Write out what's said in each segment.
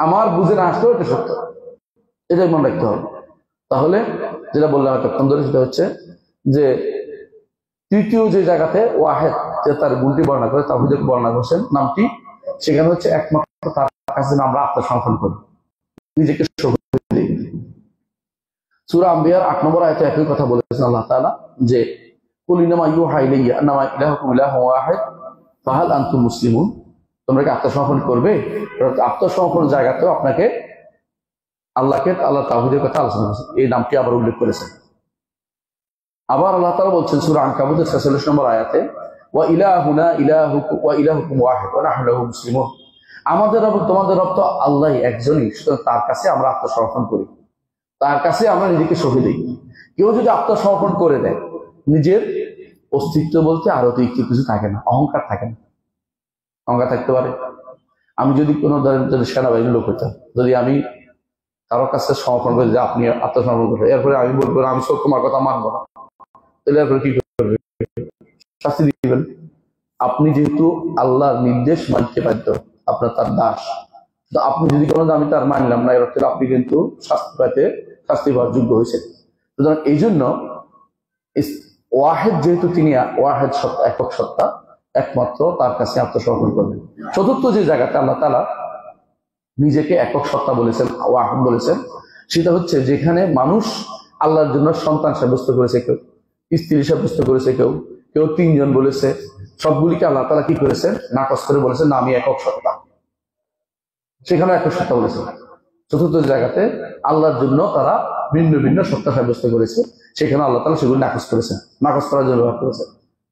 আমার বুঝে না আসলেও এটা সত্য, এটাই মনে রাখতে হবে। তাহলে যেটা বললাম এতক্ষণ ধরে, সেটা হচ্ছে যে তৃতীয় যে জায়গাতে ওয়াহেদ যে তার গুণটি বর্ণনা করে, তাওহীদের বর্ণনা করছেন নামটি, সেখানে হচ্ছে একমাত্র তার কাছে আমরা আত্মসমর্পণ করি, নিজেকে শহীদ দিই। সূরা আম্বিয়ার 8 নম্বর আয়াতে একই কথা বলেছেন আল্লাহ তাআলা যে কুল ইন্নামা ইউহা ইলাইয়া আন্নামা ইলাহুকুম ইলাহুন ওয়াহিদ ফাহাল আনতুম মুসলিমুন, তোমরা কি আত্মসমর্পণ করবে? আত্মসমর্পণ জায়গাতেও আপনাকে আল্লাহ তাওহীদের কথা আলোচনা করেছেন, এই নামটি আবার উল্লেখ করেছেন। আবার আল্লাহ তাআলা বলছেন সূরা আনকাবুতের 46 নম্বর আয়াতে ওয়া ইলাহুনা ইলাহুকুম ওয়াহিদ ওয়া নাহনু লাহু মুসলিমুন, আমাদের রব তোমাদের রব তো আল্লাহই একজনই, সুতরাং তার কাছে আমরা আত্মসমর্পণ করি, তার কাছে আমরা নিজেকে শহীদ দিই। কেউ যদি আত্মসমর্পণ করে দেয়, নিজের অস্তিত্ব বলতে আরো কিছু থাকে না, অহংকার থাকে না। অহংকার থাকতে পারে, আমি যদি কোনো ধরেন সেনাবাহিনীর লোক হইতাম, যদি আমি কারোর কাছে সমর্পণ করি যে আপনি আত্মসমর্পণ করেন, এরপরে আমি বলবো আমি সব তোমার কথা মানবো না, তাহলে এরপরে কি করবে? শাস্তি দিবেন। আপনি যেহেতু আল্লাহর নির্দেশ মানতে বাধ্য, আপনার তার দাস, তো আপনি যদি কোনো আমি তার মানলাম না, এর অর্থে আপনি কিন্তু শাস্তি পাওয়ার যোগ্য হয়েছেন। সুতরাং এই জন্য ওয়াহেদ যেহেতু তিনি ওয়াহেদ সত্তা, একক সত্তা, একমাত্র তার কাছে আত্মসমর্পণ করবেন। চতুর্থ যে জায়গাতে আল্লাহ তাআলা নিজেকে একক সত্তা বলেছেন, ওয়াহেদ বলেছেন, সেটা হচ্ছে যেখানে মানুষ আল্লাহর জন্য সন্তান সাব্যস্ত করেছে, কেউ স্ত্রী সাব্যস্ত করেছে, কেউ তিনজন বলেছে, সবগুলিকে আল্লাহ তাআলা কি করেছেন? নাকচ করে বলেছেন না আমি একক সত্তা, সেখানে একক সত্তা বলেছেন। চতুর্থ জায়গাতে আল্লাহর জন্য তারা ভিন্ন ভিন্ন সত্তা সাব্যস্ত করেছে, সেখানে আল্লাহ তাআলা সেগুলি নাকচ করেছেন, নাকচ করার জন্য ব্যবহার করেছেন।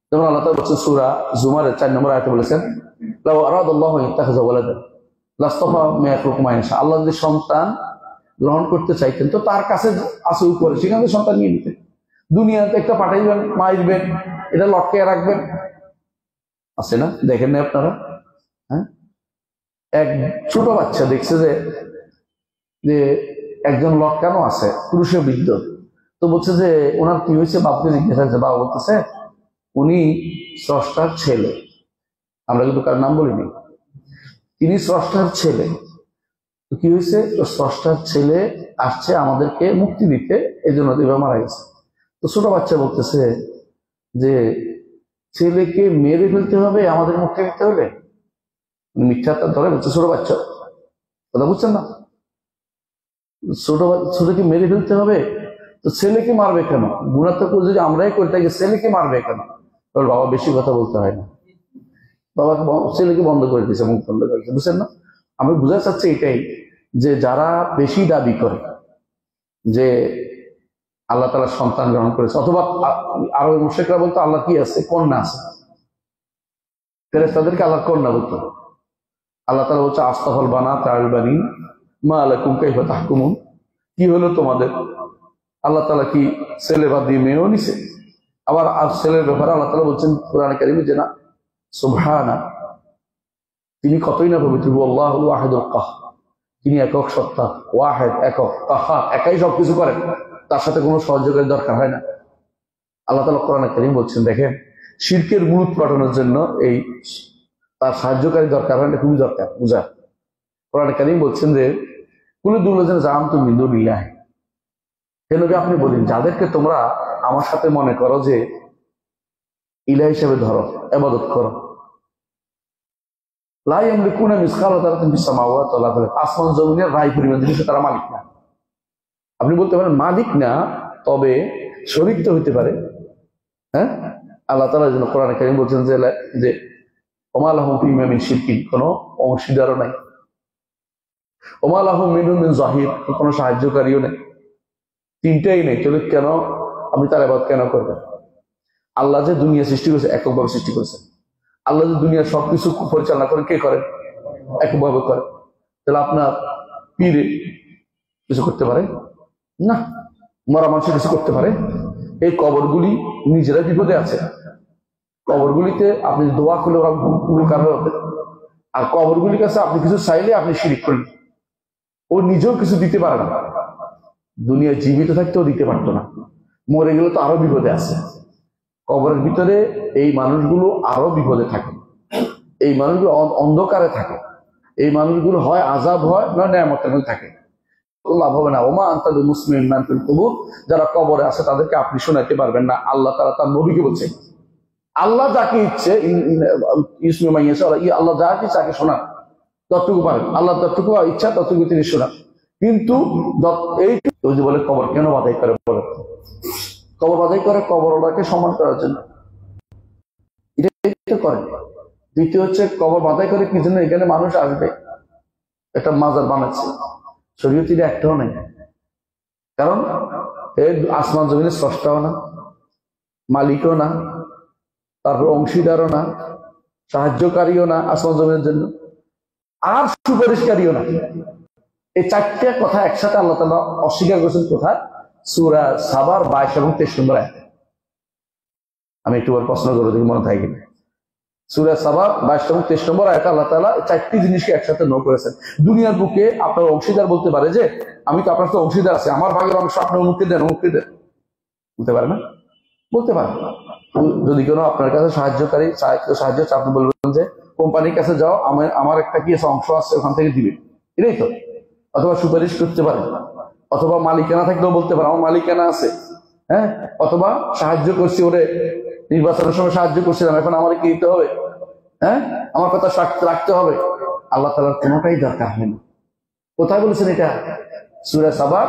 যেমন আল্লাহ তাআলা বলছেন সূরা জুমারের 4 নম্বর আয়াতে বলেছেন লাউ আরাদাল্লাহু ইত্তাখাযা ওয়ালাদান লাস্তাফা মা ইয়াখলুকু মা ইয়াশা, আল্লাহ যদি সন্তান গ্রহণ করতে চাইতেন তো তার কাছে আছে উপরে, সেখান থেকে সন্তান নিয়ে নিতেন। দুনিয়াতে একটা পাঠাইবেন, মারবেন, এটা লটকে রাখবেন, আছে না? দেখেন না আপনারা? হ্যাঁ, এক ছোট বাচ্চা দেখছে যে একজন লটকানো আছে, পুরুষে বৃদ্ধ, তো বলছে যে ওনার কি হয়েছে, বাপকে জিজ্ঞাসা করছে, বাবা বলতেছে উনি স্রষ্টার ছেলে, আমরা কিন্তু কার নাম বলিনি, তিনি স্রষ্টার ছেলে। তো কি হয়েছে, স্রষ্টার ছেলে আসছে আমাদেরকে মুক্তি দিতে, এই জন্য এভাবে মারা গেছে। তো ছোট বাচ্চা বলতেছে যে ছেলেকে মেরে ফেলতে হবে আমাদের মুক্তি দিতে হলে, মিথ্যাটা ধরে বলছে ছোট বাচ্চা, কথা বুঝছেন না? ছোটকে মেরে ফেলতে হবে, তো ছেলেকে মারবে কেন? গুণাত্মক যদি আমরাই করি তাকে ছেলেকে মারবে কেন? বাবা বেশি কথা বলতে হয় না, বাবা ছেলেকে বন্ধ করে দিয়েছে, মুখ বন্ধ করে দিয়েছে, বুঝছেন না? আমি বুঝাতে চাচ্ছি এটাই, যে যারা বেশি দাবি করে যে আল্লাহ তাআলা সন্তান গ্রহণ করেছে, অথবা আরো মুশরিকরা বলতো আল্লাহ কি আছে, কন্যা আছে, ফেরেশতাদেরকে আল্লাহ কন্যা বলতো। আল্লাহ তাআলা বলছে আস্তাফাল বানাত আল বানিন মা লাকুম কাইফা তাহকুমুন, কি হলো তোমাদের? আল্লাহ তাআলা কি ছেলে বাদ দিয়ে মেয়েও নিছে? আবার আর ছেলের ব্যাপারে আল্লাহ তাআলা বলছেন কোরআনে কারিমে যে না সুবহানা, তিনি কতই না পবিত্র, আল্লাহুল ওয়াহিদুল কাহ্হার, তিনি একক সত্তা, ওয়াহিদ একক, কাহ্হার একাই সবকিছু করেন, তার সাথে কোনো সহযোগের দরকার হয় না। আল্লাহ তাআলা কোরআনে কারিম বলছেন, দেখেন শিরকের মূল পাঠানোর জন্য এই তার সাহায্যকারী দরকার হয় না, খুবই দরকার বুঝা। কোরআনে কারিম বলছেন যে কুলুদুল্লাহ জাআমতুম মিন দুনিল্লাহ, হে নবী আপনি বলেন যাদেরকে তোমরা আমার সাথে মনে করো যে ইলাহ হিসেবে ধরো, ইবাদত করো, লা ইয়ামলিকুনা মিসকালা যারাতিন ফিস সামাওয়াতি ওয়ালা ফিল আরদ, আসমান জমিনের রায় পরিমাণ জিনিসের তারা মালিক না। আপনি বলতে পারেন মালিক না, তবে শরীক তো হইতে পারে। হ্যাঁ, আল্লাহ তাআলা যেন কোরআনে কারীম বলছেন যে ওমা লাহুম ফীমা মিন শিরকিন, কোনো অংশীদারও নাই, ওমা লাহুম মিনহুম মিন যাহির, কোনো সাহায্যকারীও নেই, তিনটাই নেই। তাহলে কেন আপনি তার ইবাদত কেন করবেন? আল্লাহ যে দুনিয়া সৃষ্টি করেছে এককভাবে সৃষ্টি করেছেন, আল্লাহ যে দুনিয়ার সবকিছু পরিচালনা করেন, কে করেন? এককভাবে করেন। তাহলে আপনার পীরে কিছু করতে পারে না, মরা মানুষের কিছু করতে পারে? এই কবরগুলি নিজেরা বিপদে আছে, কবরগুলিতে আপনি দোয়া করলে ওরা উপকার হবে, আর কবরগুলির কাছে আপনি কিছু চাইলে আপনি শিরিক করেন, ও নিজেও কিছু দিতে পারে না, দুনিয়া জীবিত থাকতেও দিতে পারতো না, মরে গেলে তো আরো বিপদে আছে। কবরের ভিতরে এই মানুষগুলো আরো বিপদে থাকে, এই মানুষগুলো অন্ধকারে থাকে, এই মানুষগুলো হয় আযাব হয় না নেয়ামতের মধ্যে থাকে, লাভ হবে না। ওমা আনতা বিমুসমিন মান ফিল কুবুর, যারা কবরে আছে তাদেরকে আপনি শোনাতে পারবেন না। আল্লাহ তাআলা তার নবীকে বলছে, আল্লাহ যাকে ইচ্ছে ইসমে মাইয়াছে, আল্লাহ যাকে ইচ্ছে তাকে শোনান, ততটুকু পারেন। আল্লাহ ততটুকু ইচ্ছা ততটুকু তিনি শোনান। কিন্তু এইটুকু যে বলে কবর কেন বাধাই করে, বলে কবর বাধাই করে কবরওয়ালাকে সম্মান করার জন্য, এটা করে। দ্বিতীয় হচ্ছে কবর বাধাই করে কি জন্য, এখানে মানুষ আসবে, একটা মাজার বানাচ্ছে, শরীয়তে একটাও নেই। কারণ এই আসমান জমিনের স্রষ্টাও না, মালিকও না, তারপর অংশীদারও না, সাহায্যকারীও না আসমান জমিনের জন্য, আর সুপারিশকারীও না। এই চারটে কথা একসাথে আল্লাহ তাআলা অস্বীকার করেছেন কোথায়? সূরা সাবার 22 এবং 23 নম্বর আয়াতে। আমি একটু প্রশ্ন করে দেখি মনে থাকে কিনা। সূরা সাবা 22 এবং 23 নম্বর আয়াতে আল্লাহ তাআলা চারটি জিনিসকে একসাথে নো করেছেন। দুনিয়ার বুকে আপনার অংশীদার বলতে পারে যে আমি তো আপনার তো অংশীদার আছে, আমার ভাগের অংশ আপনি অমুককে দেন, অমুককে দেন, বলতে পারে না? বলতে পারে। যদি কোনো আপনার কাছে সাহায্যকারী সাহায্য আপনি বলবেন যে কোম্পানির কাছে যাও, আমার একটা কি অংশ আছে ওখান থেকে দিবে, এটাই তো। অথবা সুপারিশ করতে পারে, অথবা মালিকানা থাকলেও বলতে পারে আমার মালিকানা আছে, হ্যাঁ। অথবা সাহায্য করছি, ওরে নির্বাচনের সময় সাহায্য করছিলাম, এখন আমার কি দিতে হবে, হ্যাঁ, আমার কথা রাখতে হবে। আল্লাহ তাআলার কোনোটাই দরকার হয় না। কোথায় বলেছেন এটা? সূরা সাবা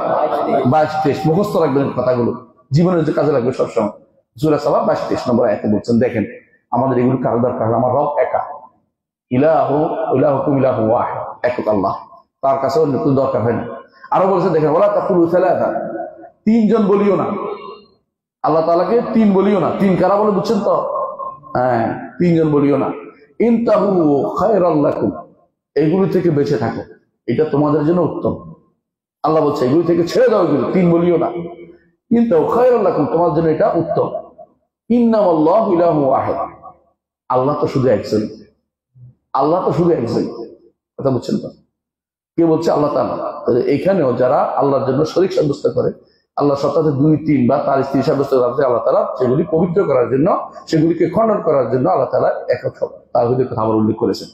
22-23, মুখস্থ রাখবেন কথাগুলো, জীবনের যে কাজে লাগবে সবসময়। সূরা সাবা 22-23 নম্বর আয়াতে বলছেন, দেখেন আমাদের এগুলো কারো দরকার, আমার রব একা, ইলাহুকুম ইলাহুন ওয়াহিদ, একক আল্লাহ, তার কাছে অন্য কোনো দরকার হয় না। আরো বলছে দেখেন, ওয়ালা তাকুলু সালাসা, তিনজন বলিও না, আল্লাহ তাআলাকে তিন বলিও না। তিন কারা বলে বুঝছেন তো? হ্যাঁ, তিনজন বলিও না। ইনতাহু খায়রাল লাকুম, এগুলো থেকে বেঁচে থাকো, এটা তোমাদের জন্য উত্তম। আল্লাহ বলছে এগুলো থেকে ছেড়ে দাও, এগুলো তিন বলিও না, ইনতাহু খায়রাল লাকুম, তোমার জন্য এটা উত্তম। ইন্নামাল্লাহু ইলাহুন ওয়াহিদ, আল্লাহ তো শুধু একজন, আল্লাহ তো শুধু একজন, কথা বুঝছেন তো? কে বলছে? আল্লাহ তাআলা। তাহলে এখানেও যারা আল্লাহর জন্য শরীক সাব্যস্ত করে, আল্লাহর সত্তাতে 2, 3 বা তার স্ত্রী সাব্যস্ত করতে, আল্লাহ তাআলা সেগুলি পবিত্র করার জন্য, সেগুলিকে খণ্ডন করার জন্য আল্লাহ তাআলা একক তাওহীদের কথা আবার উল্লেখ করেছেন।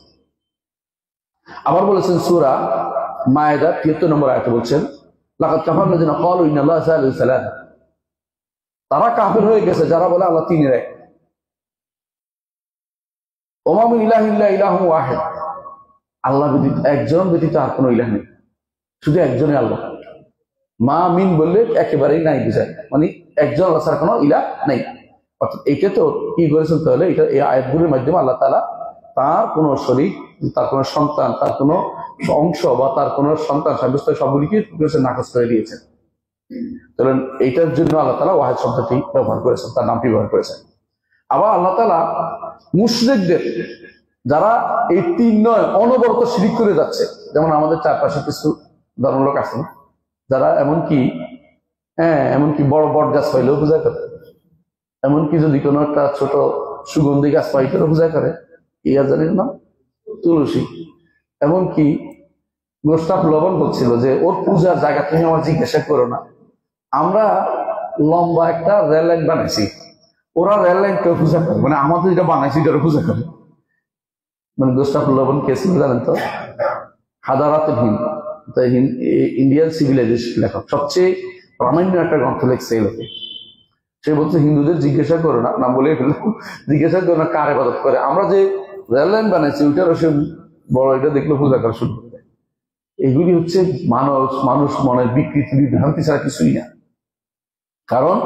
আবার বলেছেন সূরা মায়েদা 73 নম্বর আয়াতে বলছেন, লাকাদ কাফারা আল্লাযিনা ক্বালু ইন্নাল্লাহা সালিসু সালাসা, তারা কাফের হয়ে গেছে যারা বলে আল্লাহ তিনের এক। ওয়া মা মিন ইলাহিন ইল্লা ইলাহুন ওয়াহিদ, আল্লাহ ব্যতীত, একজন ব্যতীত আর কোনো ইলাহ নেই, শুধু একজনই আল্লাহ। মা মিন বললে একেবারেই নাই বুঝায়, মানে একজন আল্লাহ ছাড়া কোনো ইলাহ নেই। অর্থাৎ এইটা তো কি করেছেন তাহলে, এটা এই আয়াতগুলোর মাধ্যমে আল্লাহ তাআলা তার কোনো শরীক, তার কোনো সন্তান, তার কোনো অংশ বা তার কোনো সন্তান সাব্যস্ত সবগুলিকে নাকচ করে দিয়েছেন। তাহলে এইটার জন্য আল্লাহ তাআলা ওয়াহিদ শব্দটি ব্যবহার করেছেন, তার নামটি ব্যবহার করেছেন। আবার আল্লাহ তাআলা মুশরিকদের, যারা এই তিন নয় অনবরত শিরিক করে যাচ্ছে, যেমন আমাদের চারপাশে কিছু ধর্ম লোক আছে যারা এমনকি বড় বট গাছ পাইলেও পূজা করে, এমনকি যদি কোনো একটা ছোট সুগন্ধি গাছ পাইলেও পূজা করে, কি গাছ জানেন না? তুলসী। এমনকি গোস্তাপ লবণ বলছিল যে ওর পূজার জায়গা তুমি আমার জিজ্ঞাসা করো না, আমরা লম্বা একটা রেল লাইন বানাইছি, ওরা রেল লাইন কেউ পূজা করে, মানে আমাদের যেটা বানাইছি এটারও পূজা করে। মানে গোস্তাপ লবণ কে ছিল জানেন তো? হাদারাতে হিন্দ, ইন্ডিয়ান সিভিলাইজেশন লেখক, সবচেয়ে প্রামাণ্য একটা গ্রন্থ লেখছে এই লোকে। সে বলছে হিন্দুদের জিজ্ঞাসা করো না, নাম বলে ফেললাম, জিজ্ঞাসা করো না কার ইবাদত করে, আমরা যে রেল লাইন বানাইছি ওইটারও সে বড়, এটা দেখলে পূজা করা শুরু করে। এগুলি হচ্ছে মানুষ মনের বিকৃতি, বিভ্রান্তি ছাড়া কিছুই না। কারণ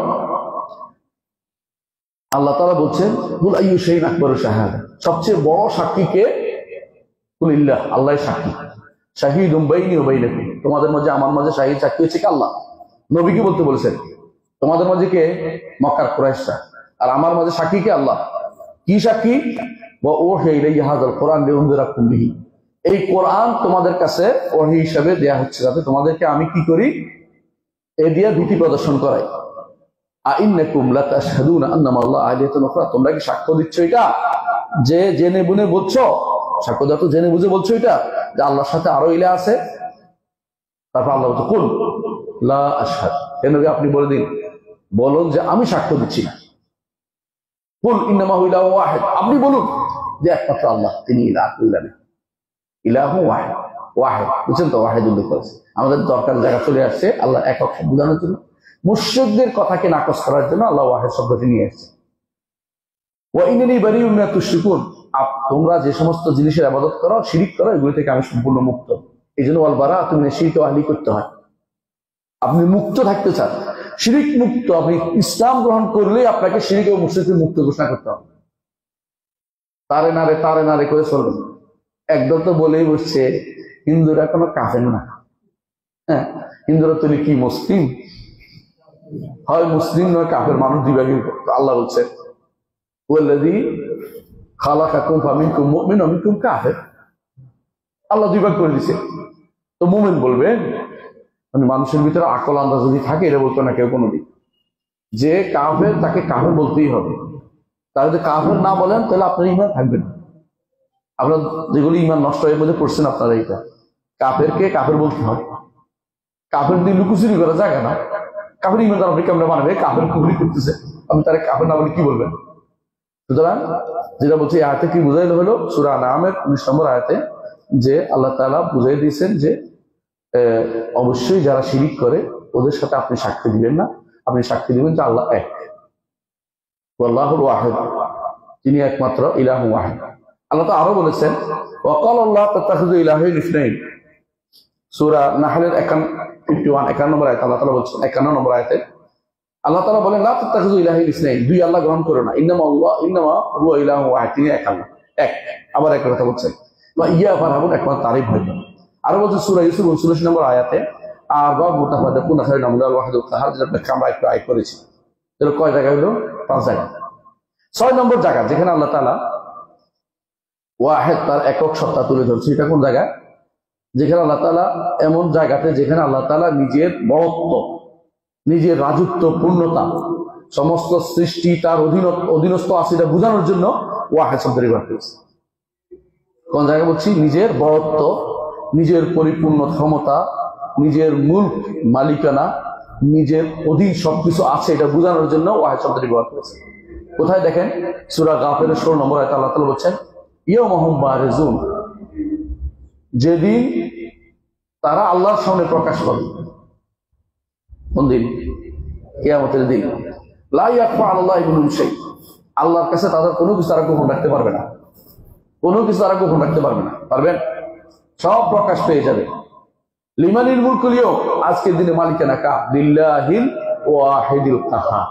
আল্লাহ তাআলা বলছেন কুল আইয়ু শাইইন আকবারু শাহাদা, সবচেয়ে বড় সাক্ষী কে? কুলিল্লাহ, আল্লাহ সাক্ষী। শাহিদুম বাইনি ওয়া বাইনাকুম, তোমাদের মাঝে আমার মাঝে শাহিদ সাক্ষী হচ্ছে আল্লাহ। নবীকে বলতে বলেছেন তোমাদের মাঝে কে? মক্কার কুরাইশরা, আর আমার মাঝে সাক্ষী কে? আল্লাহ। কি সাক্ষী? ওয়া উহিয়া ইলাইয়া হাযাল কুরআন লিউনযিরাকুম বিহি, এই কোরআন তোমাদের কাছে ওহী হিসেবে দেয়া হচ্ছে যাতে তোমাদেরকে আমি কি করি? এ দিয়ে ভীতি প্রদর্শন করাই। আইন্নাকুম লাতাশহাদুনা আন্নামা আল্লাহ আলিয়াতুন উখরা, তোমরা কি সাক্ষ্য দিচ্ছ এটা যে জেনে বুঝে বলছো? সাক্ষ্য দাও তো জেনে বুঝে বলছো এটা যে আল্লাহর সাথে আরো ইলাহ আছে। তারপর আল্লাহ বলছে কুল লা আশহাদ, হে নবী আপনি বলে দিন, বলুন যে আমি সাক্ষ্য দিচ্ছি না। কুল ইন্নামা হু ইলাহু ওয়াহিদ, আপনি বলুন যে একমাত্র আল্লাহ, তিনি ইলাহ, ইলাহু ওয়াহিদ, ওয়াহিদ, বুঝছেন তো? ওয়াহিদ উল্লেখ করেছে। আমাদের দরকার জায়গা চলে আসছে আল্লাহ একক বোঝানোর জন্য, মুশরিকদের কথাকে নাকচ করার জন্য আল্লাহ ওয়াহিদ শব্দটি নিয়ে আসছে। ওয়া ইন্নী বারিউম মিম্মা তুশরিকুন, তোমরা যে সমস্ত জিনিসের ইবাদত করো, শিরিক করো, এগুলো থেকে আমি সম্পূর্ণ মুক্ত। এই জন্য ওয়াল বারাআতু মিনাশ শিরকি ওয়া আহলিহি করতে হয়। আপনি মুক্ত থাকতে চান, শিরিক মুক্ত, আপনি ইসলাম গ্রহণ করলেই আপনাকে শিরিক ও মুশরিকের মুক্ত ঘোষণা করতে হবে। তারে নারে করে চলবেন। একদল তো বলেই বসছে হিন্দুরা কোনো কাফের না। হ্যাঁ, হিন্দুরা তো কি মুসলিম? হয় মুসলিম নয় কাফের, মানুষ দুইভাগে। আল্লাহ বলছে ওয়াল্লাযী খালাকাকুম ফামিনকুম মুমিন ওয়া মিনকুম কাফির, আল্লাহ দুই ভাগ করে দিছে। তো মুমিন বলবে, মানে মানুষের ভিতরে আকল আন্দাজ যদি থাকে, এটা বলতো না কেউ কোনোদিন যে কাফের, তাকে কাফের বলতেই হবে। তার যদি কাফের না বলেন তাহলে আপনার ইমান থাকবে না। আপনার যেগুলি ইমান নষ্ট হয়ে মধ্যে পড়ছেন আপনারা, এইটা কাফেরকে কাফের বলতে হবে। কাফের দিয়ে লুকুচুরি করা যায় না। কাফের ইমান আপনি কেমন মানবে? কাফের কুফরি করতেছে, আপনি তারা কাফের না বলে কি বলবেন? সুতরাং যেটা বলছি এই আয়াতে কি বুঝাইল হলো, সূরা আনআমের 19 নম্বর আয়াতে, যে আল্লাহ তাআলা বুঝাই দিয়েছেন যে অবশ্যই যারা শিরিক করে ওদের সাথে আপনি সাক্ষী দিবেন না, আপনি সাক্ষী দিবেন যে আল্লাহ এক, আল্লাহুল ওয়াহিদ, তিনি একমাত্র, ইলাহু ওয়াহিদ। আল্লাহ তো আরো বলেছেন ওয়াকালাল্লাহু তাত্তাখিযু ইলাহাইন ইসনাইন, সূরা নাহলের 51 নম্বর আয়াত আল্লাহ তাআলা বলছেন। 51 নম্বর আয়াতে আল্লাহ তাআলা বলেন লা তাত্তাখিযু ইলাহাইন ইসনাইন, দুই আল্লাহ গ্রহণ করো না, ইন্নামা হুয়া ইলাহু ওয়াহিদ, তিনি এক আল্লাহ, এক। আবার এক কথা বলছেন ওয়া ইয়া ফারহাবুন, একমাত্র তারই ভয় করো। আরো বলছে সূরা ইউসুফ 39 নম্বর আয়াতে আরবা মুতাফাদ্দিকুন খায়রুন মিনাল ওয়াহিদুল কাহার, যেটা আমরা একটু আয় করেছি। এর কয় জায়গা হলো? 5 জায়গা। 6 নম্বর জায়গা যেখানে আল্লাহ তাআলা ওয়াহিদ, তার একক সত্তা তুলে ধরছে, এটা কোন জায়গা? যেখানে আল্লাহ তাআলা, এমন জায়গাতে যেখানে আল্লাহ তাআলা নিজের বড়ত্ব, নিজের রাজত্ব, পূর্ণতা, সমস্ত সৃষ্টি তার অধীনস্থ আছে, এটা বোঝানোর জন্য ওয়াহিদ শব্দের ব্যবহার করেছে। কোন জায়গা বলছি? নিজের বড়ত্ব, নিজের পরিপূর্ণ ক্ষমতা, নিজের মুলক, মালিকানা, নিজের অধীন সবকিছু আছে, এটা বোঝানোর জন্য ওয়াহিদ শব্দটি ব্যবহার করেছে। কোথায় দেখেন? সূরা গাফিরের 16 নম্বর আয়াতে আল্লাহ তাআলা বলছেন ইয়াউমাহুম বারিজুন, যেদিন তারা আল্লাহর সামনে প্রকাশ পাবে। কোন দিন? কিয়ামতের দিন। লা ইয়াখফা আলাল্লাহি মিনহুম শাই, আল্লাহর কাছে তাদের কোনো কিছু তারা গোপন রাখতে পারবে না, কোনো কিছু তারা গোপন রাখতে পারবে না, পারবেন? সব প্রকাশ পেয়ে যাবে। লিমানিল মুলকুল ইয়াউম, আজকের দিনে মালিকানা কার? লিল্লাহিল ওয়াহিদিল কাহার,